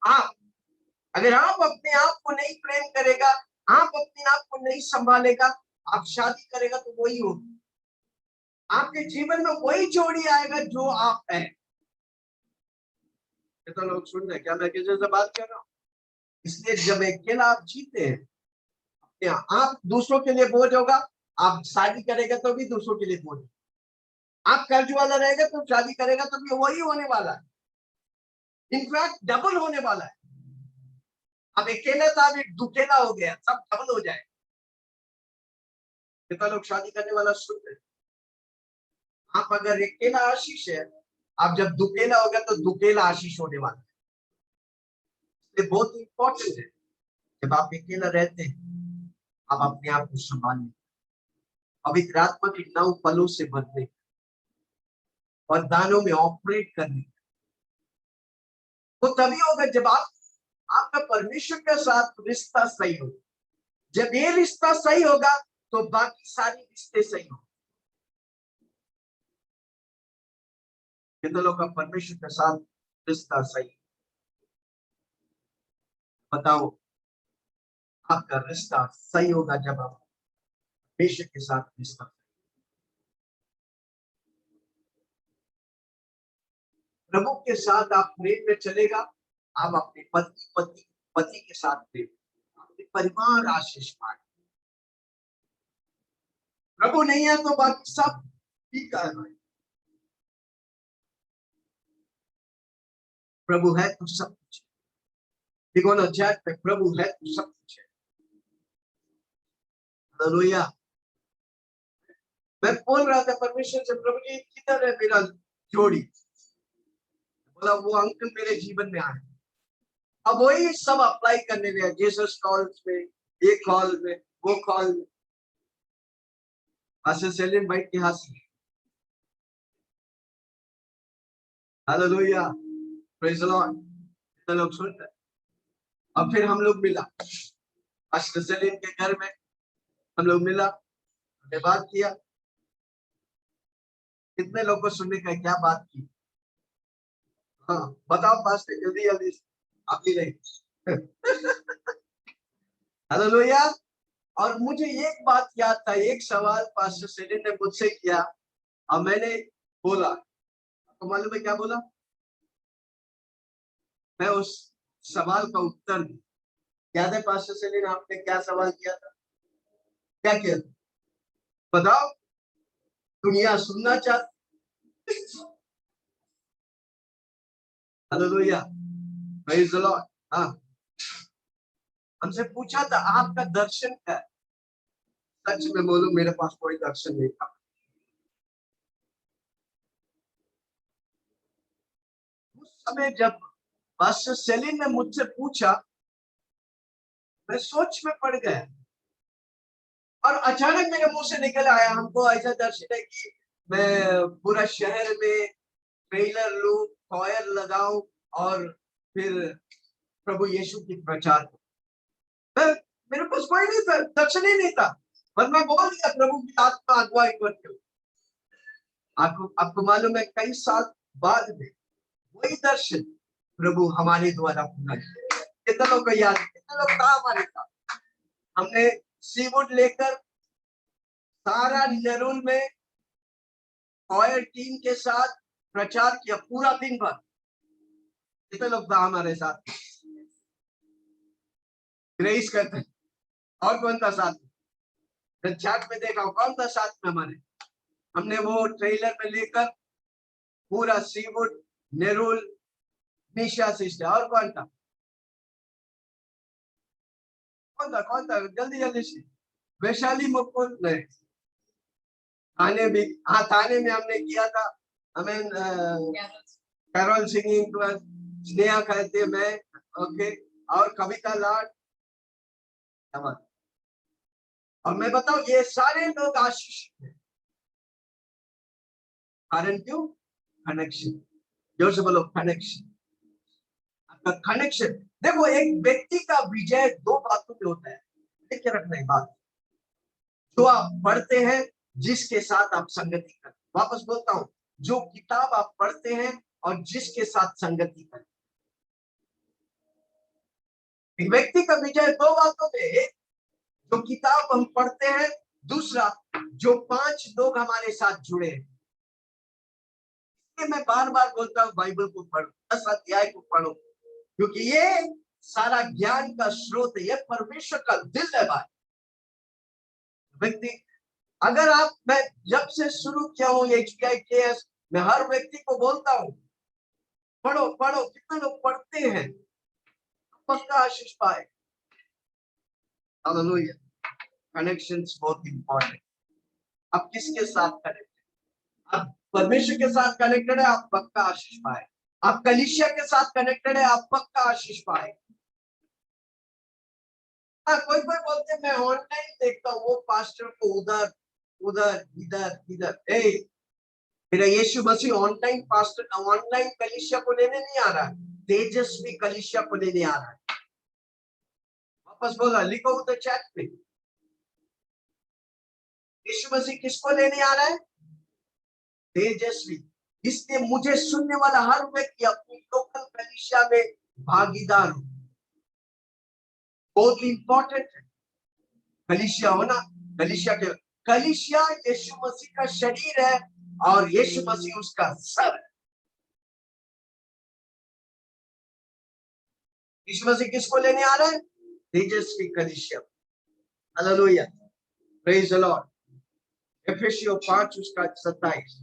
आप, अगर आप अपने आप को नहीं प्रेम करेगा, आप अपने आप को नहीं संभालेगा, आप शादी करेगा तो वही होगा। आपके जीवन में वही जोड़ी आएगा जो आप हैं। तो लोग सुन रहे, क्या मैं किसी से बात कर रहा हूँ? इसलिए जब अकेला आप जीते हैं, आप दूसरों के लिए बोझ होगा। आप शादी करेगा तो भी दूसरों के लिए बोझ, आप कर्ज वाला रहेगा तो शादी करेगा तो भी वही होने वाला है, इनफैक्ट डबल होने वाला है। अब अकेला था, अभी दुकेला हो गया, सब डबल हो जाए। कितना लोग शादी करने वाला सुनते हैं। आप अगर अकेला आशीष है, आप जब दुकेला होगा तो दुकेला आशीष होने वाला है। ये बहुत इंपॉर्टेंट है। जब आप अकेला रहते हैं, आप अपने आप को संभालने, पवित्र आत्मा की 9 फलों से भरने और दानों में ऑपरेट करने, वो तभी होगा जब आपका परमेश्वर के साथ रिश्ता सही हो। जब ये रिश्ता सही होगा तो बाकी सारी रिश्ते सही होंगे। कितने लोग का परमेश्वर के साथ रिश्ता सही, बताओ। आपका रिश्ता सही होगा जब आप परमेश्वर के साथ रिश्ता, प्रभु के साथ आप प्रेम में चलेगा। आप अपने पति के साथ प्रेम, अपने परिवार आशीष पाए। प्रभु नहीं है तो बाकी सब ठीक है भाई। प्रभु है तो सब कुछ है। देखो ना चैट पे, प्रभु है तो सब कुछ है। हालेलुया। मैं बोल रहा था परमेश्वर से, प्रभु जी किधर है मेरा जोड़ी? बोला वो अंकल मेरे जीवन में आए। अब वही सब अप्लाई करने में, जीसस कॉल्स में, ये कॉल में, वो कॉल में। पास्टर सेलिम भाई के हंसी। Hallelujah, praise the Lord. इतना लोग सुनते हैं। अब फिर हम लोग मिला पास्टर सेलिम के घर में, हम लोग मिला, हमने बात किया। कितने लोगों को सुनने का, क्या बात की? हाँ बताओ पास्टर, जल्दी जल्दी, आप ही नहीं। हालेलुया। और मुझे एक बात याद था, एक सवाल पास्टर सेलिम ने मुझसे किया और मैंने बोला, आपको मालूम है क्या बोला? मैं उस सवाल का उत्तर, याद है पास्टर सेलिम आपने क्या सवाल किया था? क्या किया था? बताओ। दुनिया सुनना चाहती। Hallelujah, praise the Lord. हाँ, हमसे पूछा था आपका दर्शन क्या है? सच में बोलूं, मेरे पास कोई दर्शन नहीं था। उस समय जब पास्टर सेलिन ने मुझसे पूछा, मैं सोच में पड़ गया और अचानक मेरे मुंह से निकल आया, हमको ऐसा दर्शन है कि मैं पूरा शहर में ट्रेलर लूं, कॉयर लगाऊं और फिर प्रभु यीशु की प्रचार करूं। मेरे पास कोई नहीं था, दर्शन ही नहीं था, पर मैं बोल दिया प्रभु की आत्मा अगुवाई करते हो। आपको मालूम है, कई साल बाद में वही दर्शन प्रभु हमारे द्वारा पूरा किया। कितना लोग को याद है? कितना लोग था हमारे साथ? हमने सीवुड लेकर सारा नेरुल में ऑयल टीम के साथ प्रचार किया पूरा दिन भर। कितने लोग था हमारे साथ? ग्रेस करते हैं। और कौन था साथ में? चैट में देखा कौन था साथ में हमारे? हमने वो ट्रेलर में लेकर पूरा सीवुड, नेरुल, निशा सिस्टर, और कौन था? कौन था जल्दी जल्दी से? वैशाली मुकुंद नहीं, थाने भी, हाँ थाने में हमने किया था। हमें कैरोल सिंगिंग, स्नेहा कहते मैं, ओके, और कविता लाड। और मैं बताऊं, ये सारे लोग आशीषित हैं। कारण क्यों? कनेक्शन। जोर से बोलो, कनेक्शन। आपका कनेक्शन। देखो, एक व्यक्ति का विजय 2 बातों में होता है, देख के रखना है बात। जो आप पढ़ते हैं, जिसके साथ आप संगति करते, वापस बोलता हूं, जो किताब आप पढ़ते हैं और जिसके साथ संगति करते। एक व्यक्ति का विजय 2 बातों में है, जो किताब हम पढ़ते हैं, दूसरा जो 5 लोग हमारे साथ जुड़े हैं। मैं बार बार बोलता हूँ बाइबल को पढ़ो, 10 अध्याय को पढ़ो, क्योंकि ये सारा ज्ञान का स्रोत है, ये परमेश्वर का दिल है भाई। व्यक्ति, अगर आप, मैं जब से शुरू किया हूँ HBIKS, मैं हर व्यक्ति को बोलता हूँ पढ़ो पढ़ो। कितने लोग पढ़ते हैं? पक्का आशीष पाए। हालेलुया। कनेक्शंस बहुत इंपॉर्टेंट। आप किसके साथ कनेक्टेड? आप परमेश्वर के साथ कनेक्टेड है, आप पक्का आशीष पाए। आप कलीसिया के साथ कनेक्टेड है, आप पक्का आशीष पाए। हाँ, कोई कोई बोलते हैं मैं ऑनलाइन देखता हूँ, वो पास्टर को उधर उधर इधर इधर। मेरा यीशु मसीह ऑनलाइन पास्टर, ऑनलाइन कलीसिया को लेने नहीं आ रहा है, तेजस्वी कलीसिया को लेने आ रहा है। वापस बोला, लिखो उधर चैट पे, यीशु मसीह किसको लेने आ रहा है? तेजस्वी। इसलिए मुझे सुनने वाला हर व्यक्ति अपनी लोकल कलीसिया में भागीदार हो। बहुत इंपॉर्टेंट है कलीसिया होना। कलीसिया यीशु मसीह का शरीर है और यीशु मसीह उसका सर है। यीशु मसीह किसको लेने आ रहा है? तेजस्वी कलीसिया। Hallelujah, praise the Lord. एफेसियों 5 उसका 27।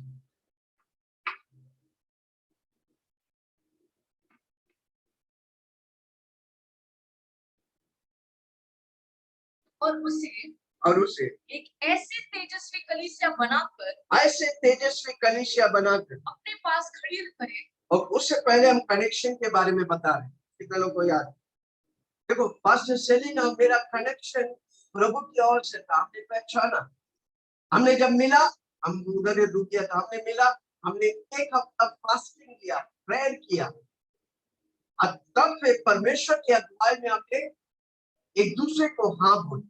और उसे एक ऐसे तेजस्वी कलीसिया बनाकर अपने पास खड़ी करे। और उससे पहले हम कनेक्शन के बारे में बता रहे हैं। कितने लोगों को याद? देखो, पास्टर सेलिना, मेरा कनेक्शन प्रभु की ओर से था। हमने पहचाना, हमने जब मिला, हम उधर रुक गया था, हमने मिला, हमने एक हफ्ता फास्टिंग किया, प्रेयर किया, और तब फिर परमेश्वर की अगुवाई में हमने एक दूसरे को हाँ बोली।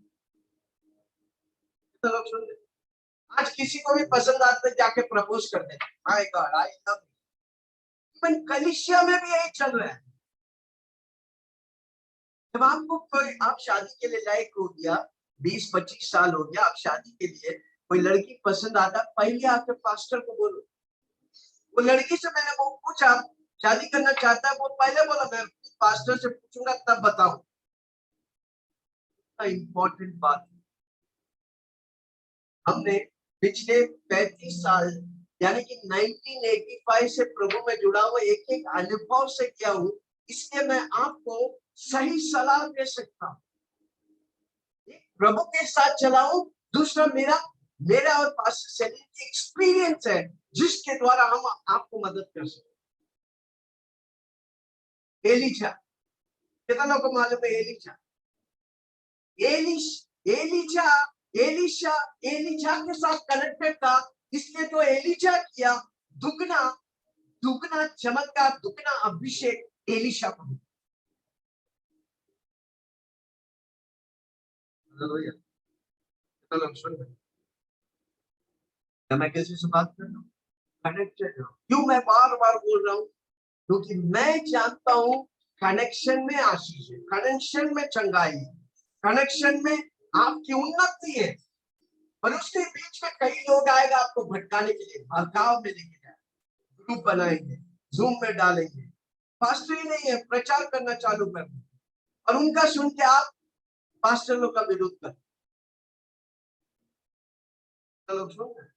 तो लोग सुन, आज किसी को भी पसंद आते जाके प्रपोज कर दे, my God I love you. Even कलीसिया में भी यही चल रहा है। जब आपको कोई, आप शादी के लिए लायक हो गया, 20-25 साल हो गया, आप शादी के लिए कोई लड़की पसंद आता, पहले आके पास्टर को बोलो। वो लड़की से मैंने वो पूछा, शादी करना चाहता है? वो पहले बोला मैं पास्टर से पूछूंगा तब बताऊं। इंपॉर्टेंट बात, हमने पिछले 35 साल यानी कि 1985 से प्रभु में जुड़ा हुआ एक एक अनुभव से किया हूं, इसलिए मैं आपको सही सलाह दे सकता हूं। प्रभु के साथ चलाऊं, दूसरा मेरा और पास्टर सेलिन की एक्सपीरियंस है, जिसके द्वारा हम आपको मदद कर सकते। एलीशा, कितना लोगों को मालूम है? एलीशा के साथ कनेक्टेड था, इसलिए जो एलीशा किया, दुगना दुगना चमत्कार, दुगना अभिषेक एलीशा को। मैं किसी से बात कर रहा हूँ, कनेक्टेड हूँ। क्यों मैं बार बार बोल रहा हूँ? क्योंकि मैं जानता हूँ कनेक्शन में आशीष है, कनेक्शन में चंगाई है, कनेक्शन में आपकी उन्नति है। और उसके बीच में कई लोग आएगा आपको भटकाने के लिए, भड़काव में लेके जाए, ग्रुप बनाएंगे, जूम में डालेंगे, पास्टर ही नहीं है, प्रचार करना चालू कर दें, और उनका सुन के आप पास्टर लोग का विरोध कर। लोग सुन रहे,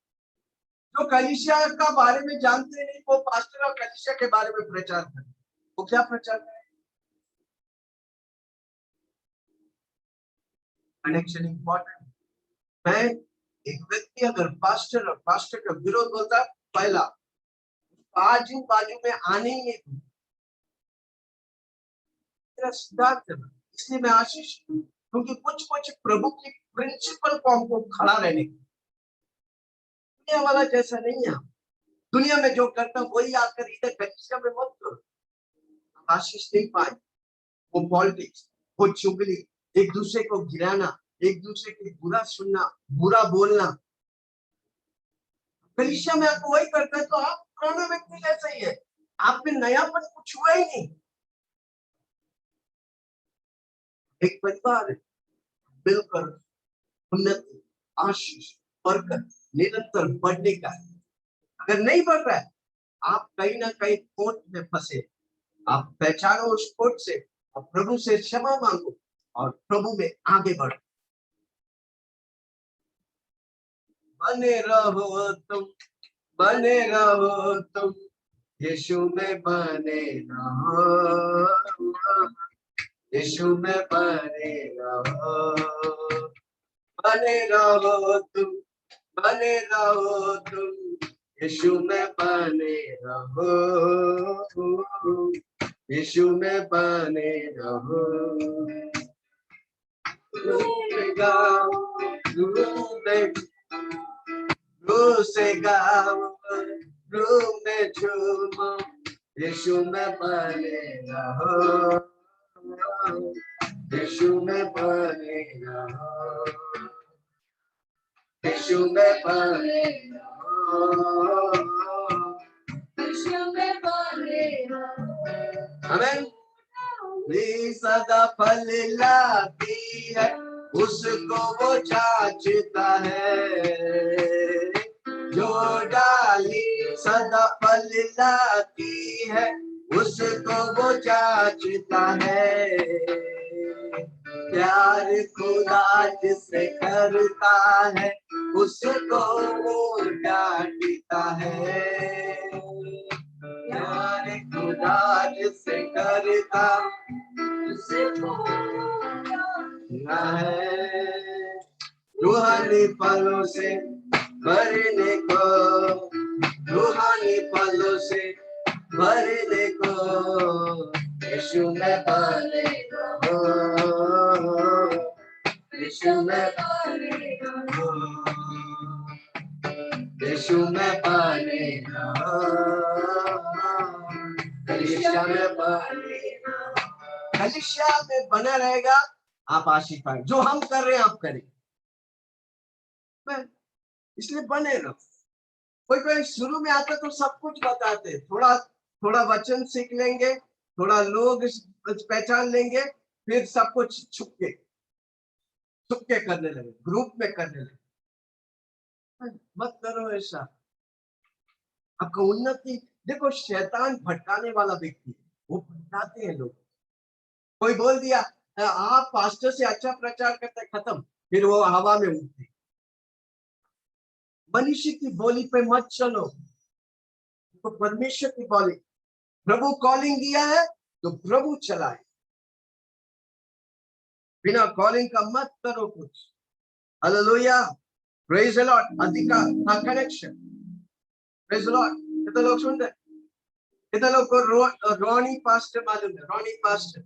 जो कलीसिया का बारे में जानते नहीं, वो पास्टर और कलीसिया के बारे में प्रचार करें। वो क्या प्रचार करें? Connection important. मैं एक व्यक्ति अगर पास्टर और पास्टर का विरोध होता, पहला बाजू बाजू में आने ही नहीं, तेरा सिद्धांत है। इसलिए मैं आशीष, क्योंकि कुछ कुछ प्रभु की प्रिंसिपल को हमको खड़ा रहने की, दुनिया वाला जैसा नहीं है। दुनिया में जो करता वही आकर इधर कलीसिया में मत करो, आशीष नहीं पाए। वो पॉलिटिक्स, वो चुगली, एक दूसरे को गिराना, एक दूसरे की बुरा सुनना, बुरा बोलना, कलीसिया में आपको वही करते हैं, तो आप पुराना व्यक्ति जैसे ही है, आप में नयापन कुछ हुआ ही नहीं। एक परिवार है, मिलकर उन्नति, आशीष, बरकत निरंतर बढ़ने का। अगर नहीं बढ़ रहा है, आप कहीं ना कहीं खोट में फंसे। आप पहचानो उस खोट से, अब प्रभु से क्षमा मांगो और प्रभु में आगे बढ़ो। बने रहो तुम, बने रहो तुम, यीशु में बने रहो, यीशु में बने रहो, बने रहो तुम, बने रहो तुम, यीशु में बने रहो, यीशु में बने रहो। रूम में झूमो, यीशु में बने रहो, यीशु में बने रहो, यीशु में बने रहो, यीशु में बने रहो। आमीन। भी सदा फल लाती है, उसको वो जांचता है, जो डाली सदा फल लाती है, उसको वो जांचता है। प्यार खुदा जिससे करता है, उसको वो डांटता है। प्यार खुदा जिससे करता उसको डांटता है। रूहानी फलों से भरने को, रूहानी फलों से भरने को, यीशु में बने रहो, यीशु में बने रहो, यीशु में बने रहो, कलीसिया में बने रहो। कलीसिया में बना रहेगा, आप आशीष पाएंगे। जो हम कर रहे हैं आप करें, इसलिए बने रहो। कोई कोई शुरू में आता तो सब कुछ बताते, थोड़ा थोड़ा वचन सीख लेंगे, थोड़ा लोग पहचान लेंगे, फिर सब कुछ छुप के करने लगे, ग्रुप में करने लगे। मत करो ऐसा, आपको उन्नति। देखो शैतान भटकाने वाला व्यक्ति है, वो भटकाते हैं लोग। कोई बोल दिया आप पास्टर से अच्छा प्रचार करते, खत्म, फिर वो हवा में उड़ते। मनुष्य की बोली पे मत चलो, तो परमेश्वर की बोली, प्रभु कॉलिंग दिया है तो प्रभु चलाए, बिना कॉलिंग का मत करो कुछ। Hallelujah, praise the Lord. अधिकार कनेक्शन, प्रेज द लॉर्ड। कितने लोग सुन रहे, कितने लोग को रॉनी पास्टर मालूम है? रॉनी पास्टर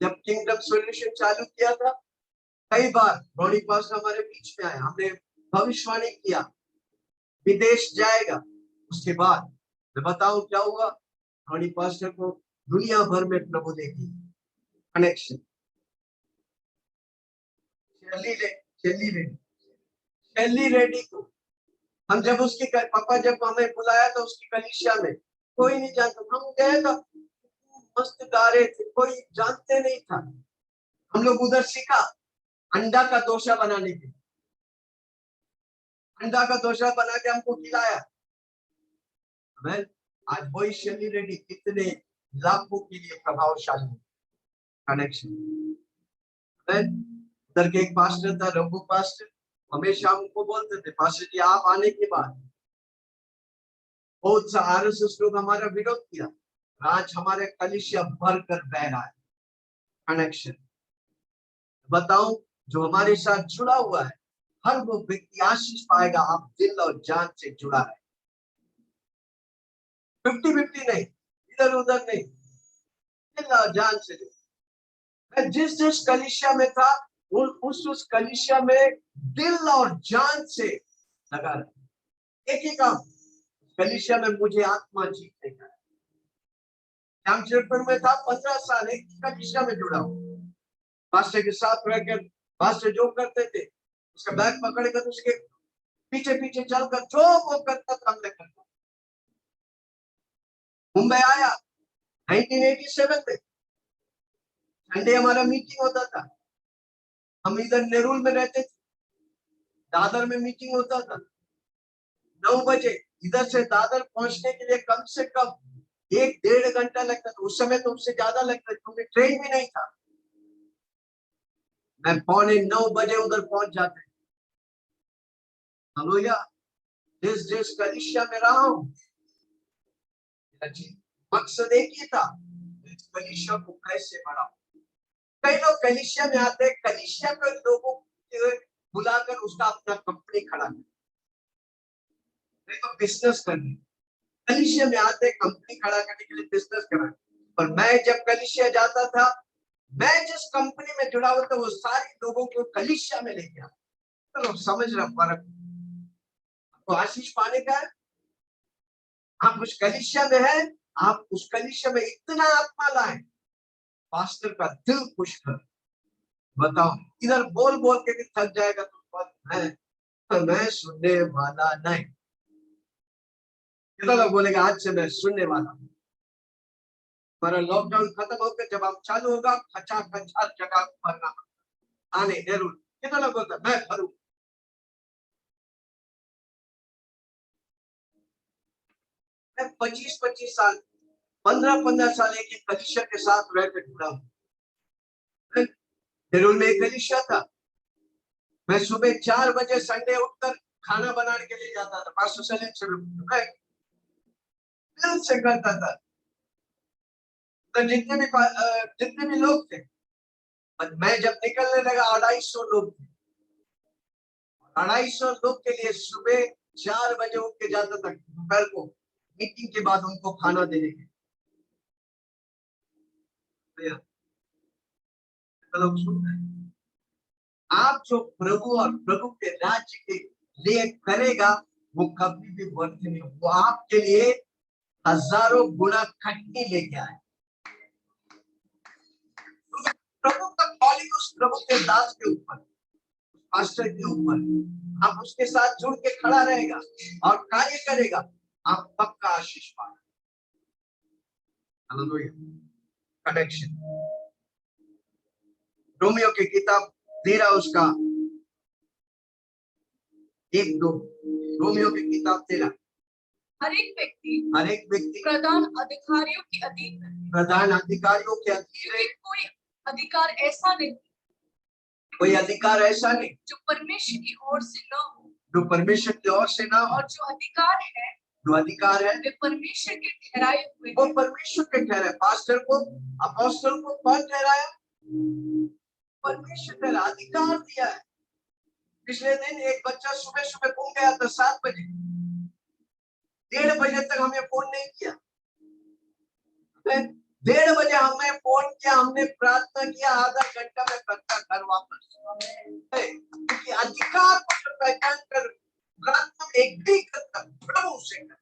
जब किंगडम सॉल्यूशन चालू किया था, कई बार रॉनी पास्टर हमारे बीच में आया, हमने भविष्यवाणी किया विदेश जाएगा। उसके बाद मैं बताऊं क्या हुआ, रॉनी पास्टर को दुनिया भर में प्रभु देखी कनेक्शन। शेली रेड्डी को हम जब उसकी पापा जब हमें बुलाया तो उसकी कलीसिया में कोई नहीं जानता, हम गए तो मस्त गा रहे थे, कोई जानते नहीं था। हम लोग उधर सीखा अंडा का डोसा बनाने के, अंडा का डोसा बना के हमको खिलाया। आज वही शेली रेड्डी कितने लाखों के लिए प्रभावशाली कनेक्शन। उधर के एक पास्टर था, रघु पास्टर, हमेशा हमको बोलते थे पास्टर जी आप आने के बाद बहुत सा आरएसएस लोग हमारा विरोध किया, आज हमारे कलीसिया भर कर बह रहा है कनेक्शन। बताऊं जो हमारे साथ जुड़ा हुआ है, हर वो व्यक्ति आशीष पाएगा, आप दिल और जान से जुड़ा है। 50-50 नहीं, इधर उधर नहीं, दिल और जान से। मैं जिस कलीसिया में था उस कलीसिया में दिल और जान से लगा रहा। एक ही काम, कलीसिया में मुझे आत्मा जीतने का। जामशेदपुर में था 15 साल, एक कलीसिया में जुड़ा हूं, पास्टर के साथ रहकर पास्टर जो करते थे उसका बैग पकड़कर उसके पीछे पीछे चलकर जो वो करता था हमने करता। मुंबई आया 1987 में, संडे हमारा मीटिंग होता था। हम इधर नेरुल में रहते थे, दादर में मीटिंग होता था। 9 बजे इधर से दादर पहुंचने के लिए कम से कम एक 1.5 घंटा लगता था, उस समय तो उससे ज्यादा लगता था क्योंकि ट्रेन भी नहीं था। मैं 8:45 उधर पहुंच जाते। हालेलुया। जिस कलीसिया में रहा हूं, मकसद एक ही था, इस कलीसिया को कैसे बढ़ाऊं। कई लोग कलीसिया में आते हैं, कलीसिया के लोगों को बुलाकर उसका अपना कंपनी खड़ा कर, नहीं तो बिजनेस करने। कलीसिया में आते कंपनी खड़ा करने के लिए, बिजनेस कराने। पर मैं जब कलीसिया जाता था, मैं जिस कंपनी में जुड़ा हुआ था वो सारे लोगों को कलीसिया में लेके आता। तो लोग समझ रहे फर्क। तो आशीष पाने का है, आप उस कलीसिया में है, आप उस कलीसिया में इतना आत्मा लाए, पास्टर का दिल खुश कर। बताओ, इधर बोल बोल के भी थक जाएगा तो मैं सुनने वाला नहीं। कितना लोग बोलेगा आज से मैं सुनने वाला हूं। हमारा लॉकडाउन खत्म होकर जब आप चालू होगा, खचा खचा जगह भरना आने जरूर। कितना लोग बोलता मैं भरूं। मैं 25-25 साल, 15-15 साल एक कलीसिया के साथ रहकर जुड़ा हूं। जरूर में एक कलीसिया था। मैं सुबह 4 बजे संडे उठकर खाना बनाने के लिए जाता था। पास्टर सलीम से मैं दिल से करता था। तो जितने भी लोग थे, मैं जब निकलने लगा 250 लोग थे। 250 लोग के लिए सुबह 4 बजे उठ के जाता था, दोपहर को मीटिंग के बाद उनको खाना देने के। लोग सुन रहे हैं, आप जो प्रभु और प्रभु के राज्य के लिए करेगा वो कभी भी व्यर्थ नहीं, वो आपके लिए हजारों गुना खटनी लेके आए। प्रभु का कॉलिंग उस प्रभु के दास के ऊपर, पास्टर के ऊपर, आप उसके साथ जुड़ के खड़ा रहेगा और कार्य करेगा, आप पक्का आशीष पाएंगे। हालेलुया। कनेक्शन रोमियो की किताब 13 उसका 1-2। रोमियो की किताब 13। हर एक व्यक्ति प्रधान अधिकारियों के अधीन कोई अधिकार ऐसा नहीं जो परमेश्वर की ओर से न हो, और जो अधिकार है वे परमेश्वर के ठहराए हुए, वो परमेश्वर के ठहराए। पास्टर को, अपोस्टल को कौन ठहराया? परमेश्वर ने अधिकार दिया है। पिछले दिन एक बच्चा सुबह सुबह घूम गया था 7 बजे, 1:30 बजे तक हमें फोन नहीं किया। 1:30 बजे हमें फोन किया, हमने प्रार्थना किया, आधा घंटा में बच्चा घर वापस। क्योंकि अधिकार को पहचान कर प्रार्थना एक भी करता प्रभु से कर।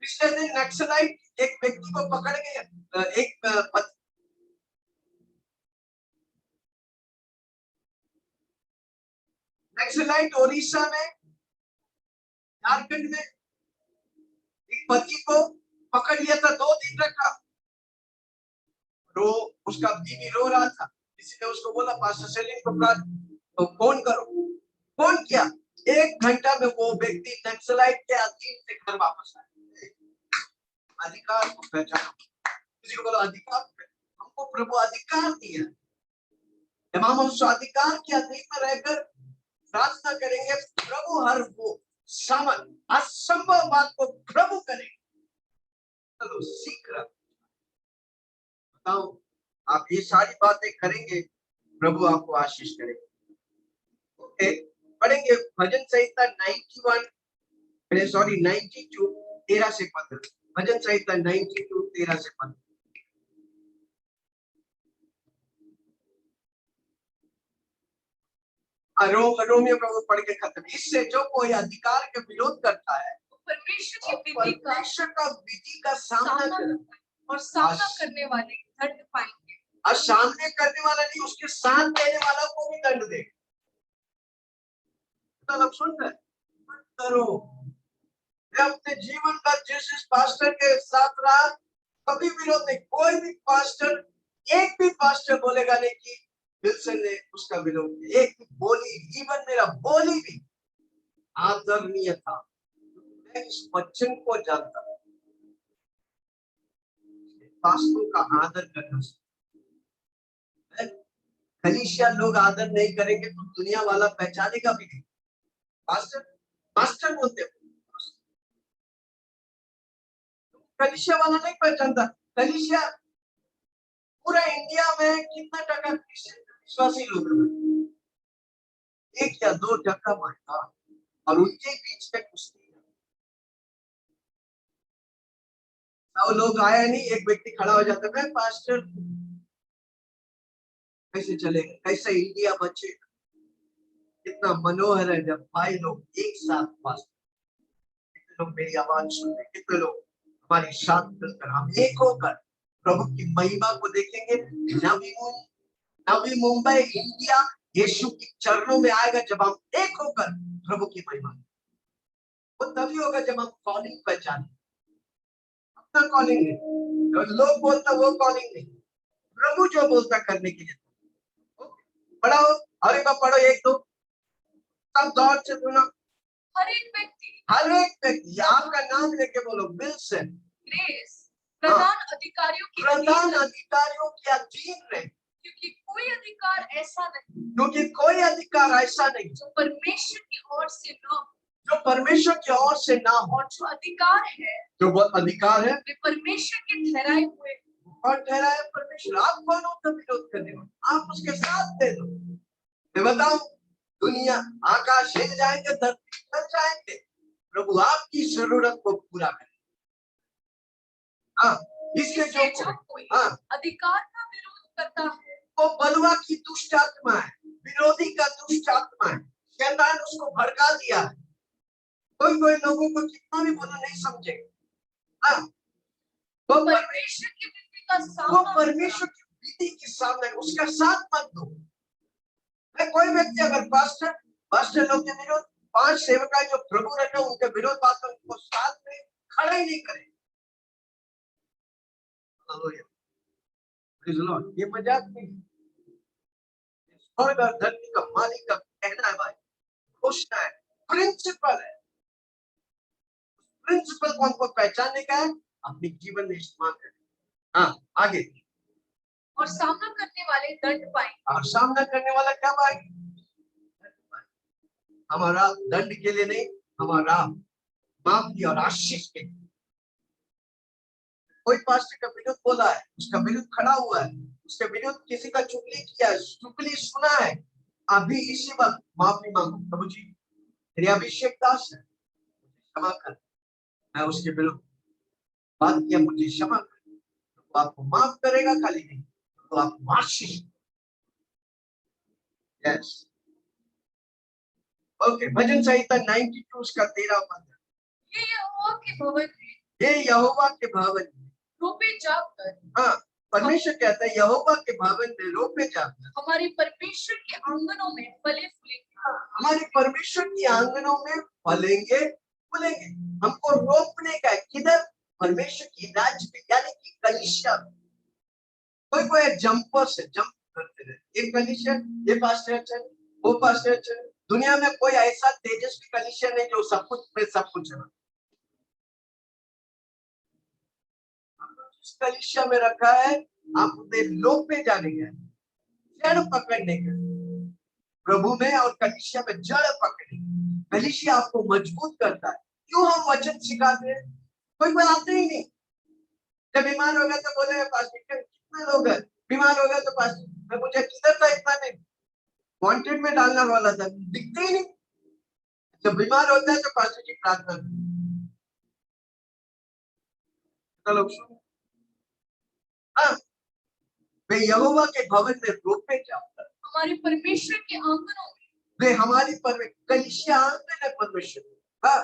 पिछले दिन नक्सलाइट एक व्यक्ति को पकड़ गया, एक नक्सलाइट उड़ीसा में, झारखंड में एक पति को पकड़ लिया था, 2 दिन रखा। उसका बीवी रो रहा था, किसी ने उसको बोला पास्टर सलीम को तो फोन करो। फोन किया, 1 घंटा में वो व्यक्ति नक्सलाइट के अधीन से घर वापस आया। अधिकार को पहचानो। किसी को बोला अधिकार, हमको प्रभु अधिकार दिया। जब हम उस अधिकार के अधीन में रहकर प्रार्थना करेंगे, प्रभु हर वो असंभव बात को प्रभु करेंगे। चलो सीख रहा, बताओ आप ये सारी बातें करेंगे, प्रभु आपको आशीष करेगा। ओके, पढ़ेंगे भजन संहिता 92 13 से 15। भजन संहिता 92 13 से 15। रोमियो का वो पढ़ के खत्म। इससे जो कोई अधिकार के विरोध करता है परमेश्वर का विधि का सामना और सामना करने वाले दंड पाएंगे, और सामने करने वाला नहीं, उसके साथ देने वाला को भी दंड दे। तो सुन रहे करो। मैं अपने जीवन का जिस पास्टर के साथ रहा, कभी विरोध नहीं। कोई भी पास्टर, एक भी पास्टर बोलेगा नहीं कि विल्सन ने उसका विरोध किया। एक भी बोली, इवन मेरा बोली भी आदरणीय था। मैं इस वचन को जानता हूं, पास्टरों का आदर करना सीखो। कलीसिया लोग आदर नहीं करेंगे तो दुनिया वाला पहचानेगा भी नहीं। पास्टर पास्टर बोलते हैं, कलीसिया वाला नहीं पहचानता। कलीसिया पूरा इंडिया में कितना टका विश्वासी लोग हैं? 1 या 2% मानता, और उनके बीच में कुछ नहीं है। 100 लोग आए नहीं, एक व्यक्ति खड़ा हो जाता है, पास्टर कैसे चलेगा, कैसे इंडिया बचेगा। कितना मनोहर है जब भाई लोग एक साथ पास्टर, कितने लोग मेरी आवाज सुन रहे, कितने लोग हमारी साथ मिलकर हम एक होकर प्रभु की महिमा को देखेंगे। नवी मुंबई इंडिया यीशु के चरणों में आएगा जब हम एक होकर प्रभु की महिमा। वो तभी होगा जब हम कॉलिंग पहचाने, अपना कॉलिंग नहीं, लोग बोलता वो कॉलिंग नहीं, प्रभु जो बोलता करने के लिए। पढ़ो, अरे बाप पढ़ो, 1-2 सब दौड़ से सुनो। हर एक व्यक्ति आपका नाम लेके बोलो, विल्सन ग्रेस प्रधान अधिकारियों की अधीन रहे, क्योंकि कोई अधिकार ऐसा नहीं जो परमेश्वर की ओर से न हो, जो परमेश्वर की ओर से ना हो। और जो अधिकार है वे परमेश्वर के ठहराए हुए और ठहराया परमेश्वर। आप कौन हो विरोध करने वाले? आप उसके साथ दे दो। मैं बताऊं, दुनिया आकाश हिल जाएंगे, धरती हिल जाएंगे, प्रभु आपकी जरूरत को पूरा करे। हाँ, इसलिए जो कोई हाँ अधिकार का विरोध करता है वो बलवा की दुष्ट आत्मा है, विरोधी का दुष्ट आत्मा है। शैतान उसको भड़का दिया है। कोई लोगों को कितना भी बोलो नहीं समझे। हाँ, वो परमेश्वर की विधि का सामना उसका साथ मत दो। कोई व्यक्ति अगर पास्टर लोग के विरोध, 5 सेवक जो प्रभु रखे उनके विरोध बात में उनको साथ में खड़ा ही नहीं करे। ये मजाक नहीं, स्वर्ग और धरती का मालिक का कहना है भाई, घोषणा है, प्रिंसिपल है। प्रिंसिपल को हमको पहचानने का है, अपने जीवन में इस्तेमाल करें। हाँ, आगे। और सामना करने वाले दंड पाएंगे। और सामना करने वाला क्या पाएंगे? हमारा दंड के लिए नहीं, हमारा माफी और आशीष के लिए। कोई पास्टर का विरोध बोला है, उसका विरोध खड़ा हुआ है, उसके विरोध किसी का चुगली किया है, चुगली सुना है, अभी इसी वक्त माफी मांगो। प्रभु जी, तेरे अभिषेक दास है, क्षमा कर, मैं उसके विरुद्ध बात किया, मुझे क्षमा कर। तो आपको माफ करेगा, खाली नहीं तो आपको आशीष। Yes, okay. भजन संहिता 92 उसका 13 पद। ये यहोवा के भवन में, ये यहोवा के भवन में रोपे जाकर, हाँ, परमेश्वर कहता है यहोवा के भवन में रोपे जाकर हमारे परमेश्वर के आंगनों में फले फूलेंगे। हमारे परमेश्वर के आंगनों में फलेंगे फूलेंगे। हमको रोपने का है, किधर? परमेश्वर की राज्य में, यानी कि कलीसिया में। कोई जंपर से जंप करते रहे, एक कलीसिया, ये पास्टर अच्छा, वो पास्टर अच्छा। दुनिया में कोई ऐसा तेजस्वी कलीसिया नहीं जो सब कुछ में सब कुछ है। कलीसिया में रखा है आपने लोग पे जाने का, जड़ पकड़ने का, प्रभु में और कलीसिया में जड़ पकड़ने। कलीसिया आपको मजबूत करता है। क्यों हम वचन सिखाते हैं? कोई बनाते ही नहीं। जब बीमार हो गया तो बोले पास्टर कितने लोग हैं, बीमार हो गया तो पास्टर, मैं मुझे किधर था इतना नहीं, वांटेड में डालने वाला था, दिखते ही नहीं। जब बीमार होता है तो पास्टर जी प्रार्थना लोग सुनो। हाँ, वे यहोवा के भवन में रोपे जाकर हमारे परमेश्वर के आंगनों में, वे हमारी कलीसिया आंगन है परमेश्वर। हाँ,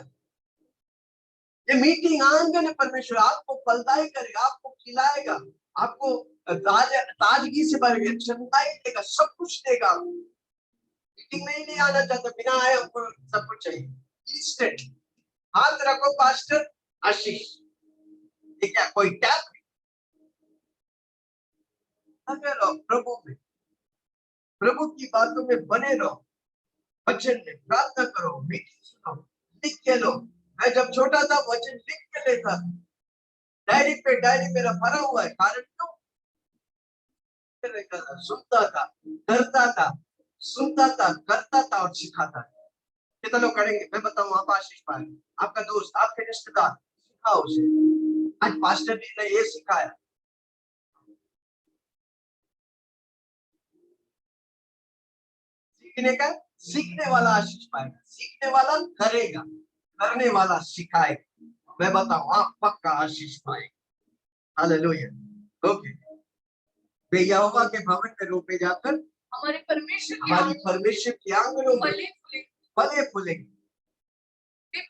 ये मीटिंग आंगन है परमेश्वर। आपको फलदायी करेगा, आपको खिलाएगा, आपको ताजगी से भरेगा, चंदाई देगा, सब कुछ देगा। मीटिंग में ही नहीं आना चाहता, बिना आए हमको सब कुछ चाहिए इंस्टेंट। हाथ रखो पास्टर आशीष, ये क्या कोई टैप? लगे रहो प्रभु में, प्रभु की बातों में बने रहो, वचन में प्रार्थना करो, मीटिंग सुनो, लिख के लो। मैं जब छोटा था वचन लिख के लेता, डायरी पे डायरी मेरा भरा हुआ है। कारण क्यों? सुनता था, करता था, सुनता था, करता था और सिखाता था। कितने लोग करेंगे? मैं बताऊं, आप आशीष पाएंगे। आपका दोस्त, आपके रिश्तेदार, सिखाओ उसे। आज पास्टर जी ने ये सिखाया, सीखने का, सीखने वाला आशीष पाएगा, सीखने वाला करेगा, करने वाला सिखाएगा। मैं बताऊं, आप पक्का आशीष पाएंगे। हालेलुया। ओके, वे यहोवा के भवन में रोपे जाकर हमारे परमेश्वर के आंगनों में फले फूलेंगे। वे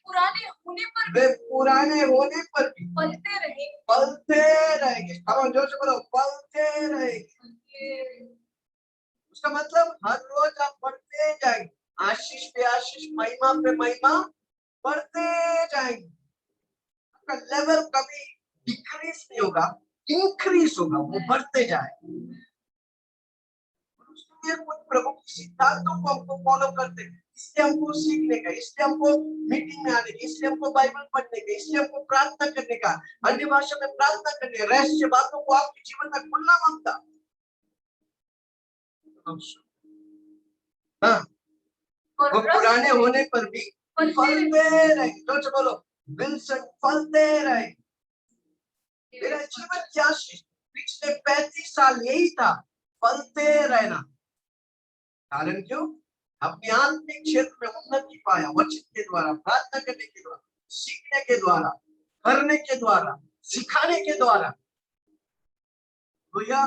पुराने होने पर भी फलते रहेंगे। कौन जोर से बोलो, फलते रहेंगे। उसका मतलब हर रोज आप बढ़ते जाएंगे, आशीष पे आशीष, महिमा पे महिमा बढ़ते जाएंगे। आपका लेवल कभी डिक्रीज नहीं होगा, इंक्रीज होगा, वो बढ़ते जाए। कुछ प्रभु के सिद्धांतों को हमको फॉलो करते हैं, इसलिए हमको सीखने का, इसलिए हमको मीटिंग में आने का, इसलिए हमको बाइबल पढ़ने का, इसलिए हमको प्रार्थना करने का, अन्य भाषा में प्रार्थना करने, रहस्य बातों को आपके जीवन में खुलना मांगता। हाँ, वो पुराने होने पर भी फलते रहे। तो बोलो, विल्सन फलते रहे। मेरा जीवन क्या पिछले 35 साल यही था, फलते रहना। कारण क्यों? अपने आंतरिक क्षेत्र में उन्नति पाया, वचन के द्वारा, प्रार्थना करने के द्वारा, सीखने के द्वारा, करने के द्वारा, सिखाने के द्वारा। भैया,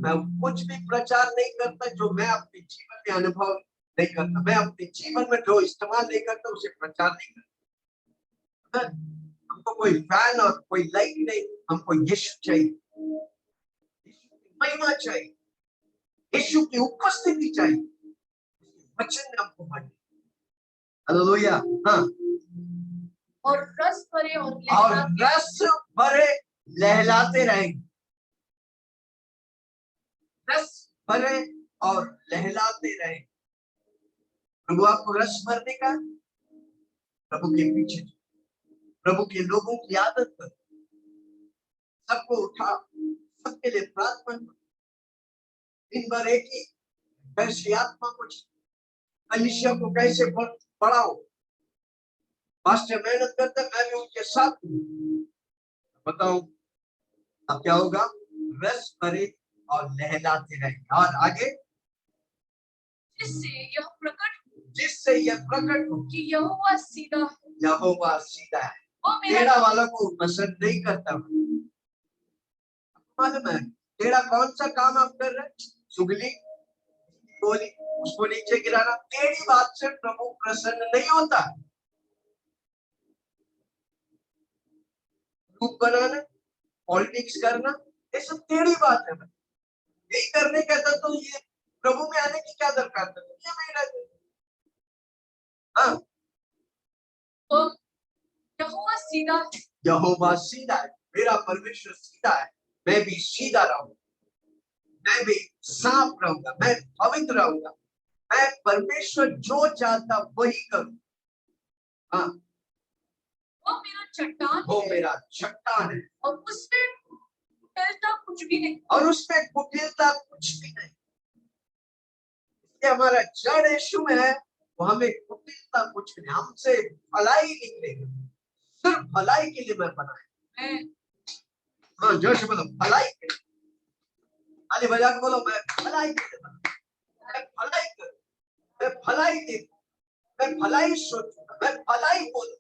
मैं कुछ भी प्रचार नहीं करता जो मैं अपने जीवन में अनुभव नहीं करता। मैं अपने जीवन में जो इस्तेमाल नहीं करता उसे प्रचार नहीं करता। हमको कोई फैन और कोई लाइक नहीं, हमको यीशु चाहिए, यीशु की महिमा चाहिए, यीशु की उपस्थिति चाहिए, वचन में हमको बढ़े। हालेलुया। हाँ, और रस भरे लहलाते रहेंगे। रस भरे और लहलाते रहे। प्रभु आपको रस भरने का, प्रभु के पीछे, प्रभु के लोगों की आदत कर, सबको उठा, सबके लिए प्रार्थना कर। दिन भर एक ही कैसे आत्मा को, कलीसिया को कैसे बढ़ाओ। पास्टर मेहनत करते, मैं भी उनके साथ बताओ, अब क्या होगा? रस भरे और लहलाते रहेंगे। और आगे, जिससे यह प्रकट हो कि यहोवा सीधा है। टेढ़ा वाला को पसंद नहीं करता। मालूम है टेढ़ा कौन सा काम आप कर रहे हैं? चुगली, बोली, उसको नीचे गिराना। टेढ़ी बात से प्रभु प्रसन्न नहीं होता। ग्रुप बनाना, पॉलिटिक्स करना, ये सब टेढ़ी बात है। यही करने कहता तो ये प्रभु में आने की क्या दरकार था? दुनिया में ही रहते। हाँ, यहोवा सीधा है, मेरा परमेश्वर सीधा है। मैं भी सीधा रहूंगा, मैं भी साफ रहूंगा, मैं पवित्र रहूंगा, मैं परमेश्वर जो चाहता वही करूं। हाँ, वो मेरा चट्टान है और उसमें कुटिलता कुछ भी नहीं। इसलिए हमारा जड़ यीशु में है, वो हमें कुटिलता कुछ नहीं, हमसे भलाई निकलेगी। सिर्फ भलाई के लिए मैं बनाया। हाँ, जोर से बोलो, भलाई के लिए। आगे बजा के बोलो, मैं भलाई के लिए बना, मैं भलाई करूं, मैं भलाई देखूं, मैं भलाई सोचूंगा, मैं भलाई बोलूं,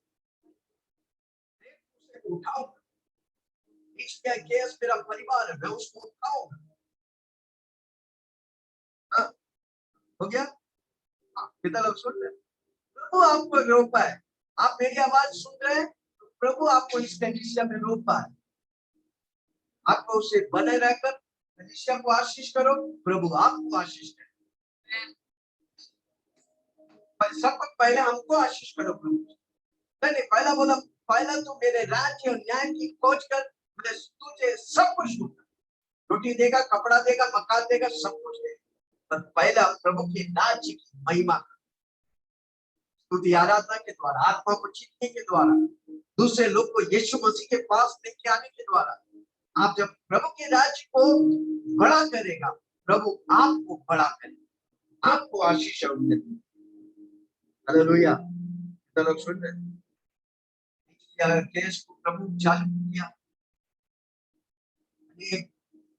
उठाऊंगा। केस मेरा परिवार है, मैं उसको उठाऊंगा। हाँ, हो गया? कितना लोग सुन रहे? प्रभु आपको रोका है, आप मेरी आवाज सुन रहे हैं, तो प्रभु आपको इस कलीसिया में रोका है। आपको उसे बने रहकर कलीसिया को आशीष करो, प्रभु आपको आशीष करे। सब कुछ पहले हमको आशीष करो प्रभु। मैंने पहला बोला, पहला तो मेरे राज्य और न्याय की खोज कर, मैं तुझे सब कुछ दूंगा। रोटी देगा, कपड़ा देगा, मकान देगा, सब कुछ देगा। पर पहला प्रभु के राज्य की महिमा स्तुति आराधना के द्वारा, आत्मा को जीतने के द्वारा, दूसरे लोग को यीशु मसीह के पास लेके आने के द्वारा आप जब प्रभु के राज्य को बड़ा करेगा, प्रभु आपको बड़ा करेगा, आपको आशीष और उन्नति। हालेलुया। तो लोग सुन रहे हैं, केस को प्रभु चालू किया,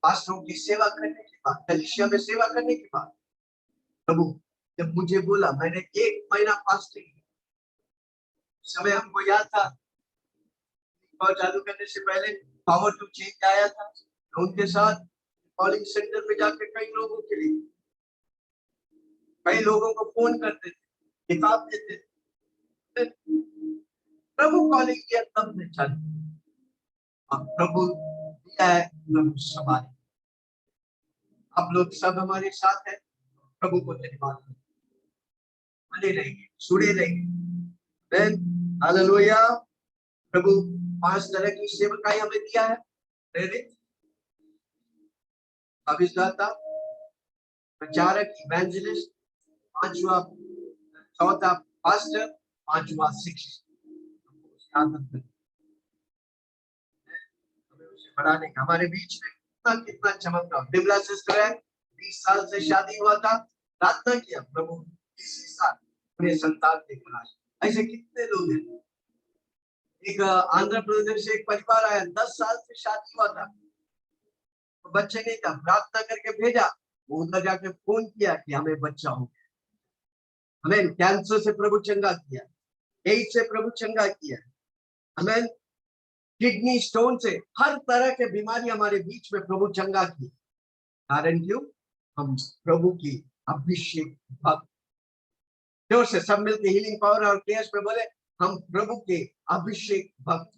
पास्टरों की सेवा करने के बाद, कलीसिया में सेवा करने के बाद, प्रभु जब मुझे बोला, मैंने 1 महीना फास्टिंग, समय हमको याद था और चालू करने से पहले पावर टू चेंज आया था, तो उनके साथ कॉलिंग सेंटर में जाकर कई लोगों के लिए, कई लोगों को फोन करते थे, किताब देते थे। प्रभु कॉलिंग किया तब ने चालू, और प्रभु दिया है, प्रभु संभाले। आप लोग सब हमारे साथ हैं, प्रभु को धन्यवाद, बने रहेंगे, जुड़े रहेंगे। हालेलुया। प्रभु 5 तरह की सेवकाई हमें दिया है, प्रेरित, अभिषदाता, प्रचारक, इवेंजलिस्ट, 5वां, 4था पास्टर, 5वां शिक्षक। बढ़ाने का हमारे बीच में कितना कितना चमत्कार। बिमला सिस्टर है, 20 साल से शादी हुआ था, प्रार्थना किया, प्रभु इसी साल अपने संतान के बुलाए। ऐसे कितने लोग हैं। एक आंध्र प्रदेश से एक परिवार आया, 10 साल से शादी हुआ था, तो बच्चे नहीं था, प्रार्थना करके भेजा, वो उधर जाके फोन किया कि हमें बच्चा हो गया। हमें कैंसर से प्रभु चंगा किया, एड्स से प्रभु चंगा किया, हमें किडनी स्टोन से, हर तरह के बीमारी हमारे बीच में प्रभु चंगा की। कारण क्यों? हम प्रभु की अभिषेक भक्त। जोर से सब मिलकर हीलिंग पावर और केएस में बोले, हम प्रभु के अभिषेक भक्त।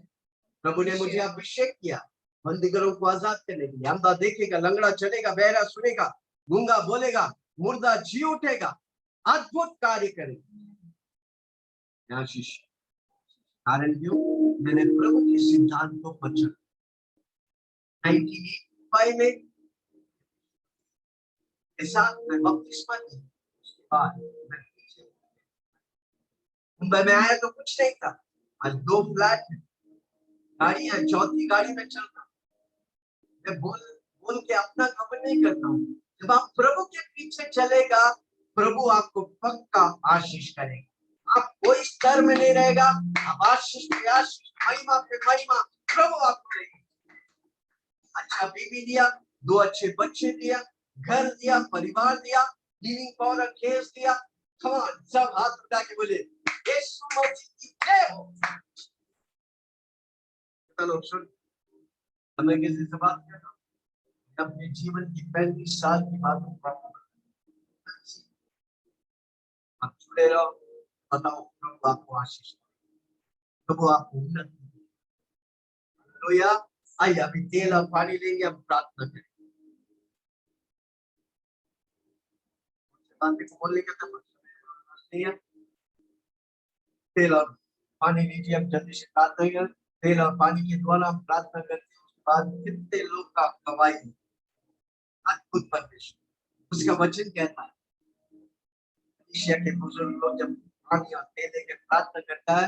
प्रभु ने मुझे अभिषेक किया बंदीगरों को आजाद करने के लिए। अंधा देखेगा, लंगड़ा चलेगा, बहरा सुनेगा, गूंगा बोलेगा, मुर्दा जी उठेगा, अद्भुत कार्य करेगा। आशीष। कारण क्यों? मैंने प्रभु के सिद्धांतों पर चला। 1985 में मैं बपतिस्मा ली, उसके बाद मुंबई में आया तो कुछ नहीं था, आज 2 फ्लैट गाड़ियां, 4थी गाड़ी में चल रहा। मैं बोल के अपना खबर नहीं करता हूँ। जब आप प्रभु के पीछे चलेगा, प्रभु आपको पक्का आशीष करेगा। आप कोई स्तर में नहीं रहेगा, आप आशीष पे आशीष, महिमा पे महिमा प्रभु आपको देगा। अच्छा बीवी दिया, 2 अच्छे बच्चे दिया, घर दिया, परिवार दिया, हीलिंग पावर केस दिया। कमान सब हाथ उठा के बोले, यीशु मसीह की जय हो। चलो सुन, हमें किसी से बात करना, अपने जीवन की 35 साल की बातों को आप जुड़े रहो, बताओ प्रभु आपको आशीष, प्रभु आपको उन्नति। हालेलुया। आइए अभी तेल और पानी लेंगे, हम प्रार्थना करेंगे। बातें को बोलने का नहीं है। तेल और पानी लीजिए, हम जल्दी से प्रार्थना करें। तेल और पानी के द्वारा हम प्रार्थना करते हैं, उसके बाद कितने लोग का गवाही, अद्भुत परमेश्वर। उसका वचन कहता है, एशिया के बुजुर्ग लोग जब पानी और तेल लेकर प्रार्थना करता है,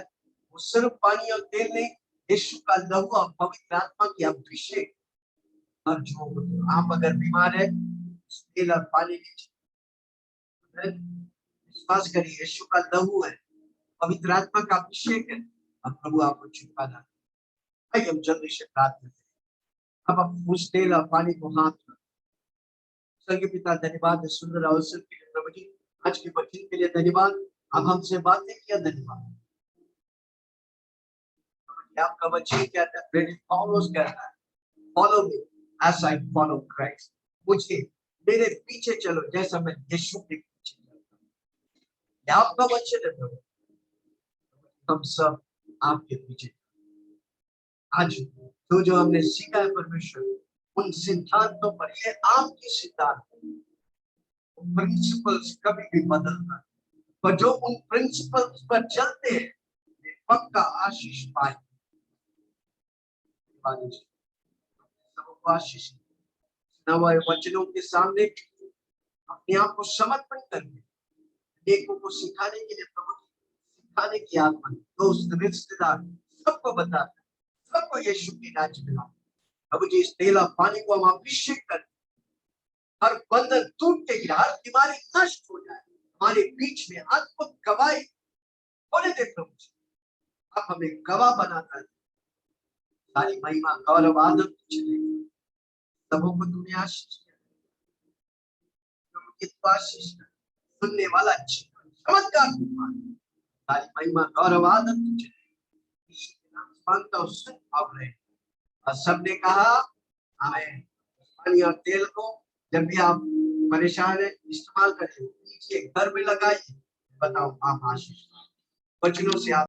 वो सिर्फ पानी और तेल नहीं, यीशु का लहू और पवित्र आत्मा की अभिषेक। और जो आप अगर बीमार है, तेल और पानी लीजिए, विश्वास करिए, यीशु का लहू है, पवित्र आत्मा का अभिषेक है, और प्रभु आपको छुटकारा। आइए हम जल्दी से प्रार्थना करें। अब आप उस तेल और पानी को हाथ में। स्वर्गीय पिता, धन्यवाद है सुंदर अवसर के लिए प्रभु जी, आज के वचन के लिए धन्यवाद। अब हमसे बातें किया, धन्यवाद। आपका वचन कहता है, प्रेरित पौलुस कहता है, follow me as I follow Christ. मुझे, मेरे पीछे चलो जैसा मैं यीशु के पीछे चलता हूं। आपका वचन है प्रभु, हम सब आपके पीछे। आज जो हमने सीखा है परमेश्वर, उन सिद्धांतों पर, ये आपके सिद्धांत, प्रिंसिपल्स कभी भी बदलना, पर जो उन प्रिंसिपल्स पर चलते हैं, पक्का आशीष पाए। सबको आशीष नए वचनों के सामने अपने आप को समर्पण करके नेकों को सिखाने के लिए, प्रभु सिखाने की आत्मा, दोस्त, रिश्तेदार सबको बताता है, सबको यीशु की नाच मिला। प्रभु जी, इस तेल और पानी को हम अभिषेक कर, हर बंधन टूट के गिरा, हर बीमारी नष्ट हो जाए हमारे बीच में। अद्भुत गवाही होने दे प्रभु जी, आप हमें गवाह बनाता है। सारी महिमा गौरव आदर तुझे देंगे। सबों को तूने आशीष दिया, प्रभु की तू आशीष कर, सुनने वाला जीवन चमत्कार तू मान। सारी महिमा गौरव आदर तुझे देंगे। यीशु के नाम से मांगता हूं, सुन अब रहे। और सबने कहा आमीन। पानी और तेल को जब भी आप परेशान है इस्तेमाल करिए, लीजिए, घर में लगाइए, बताओ आप आशीष वचनों से आप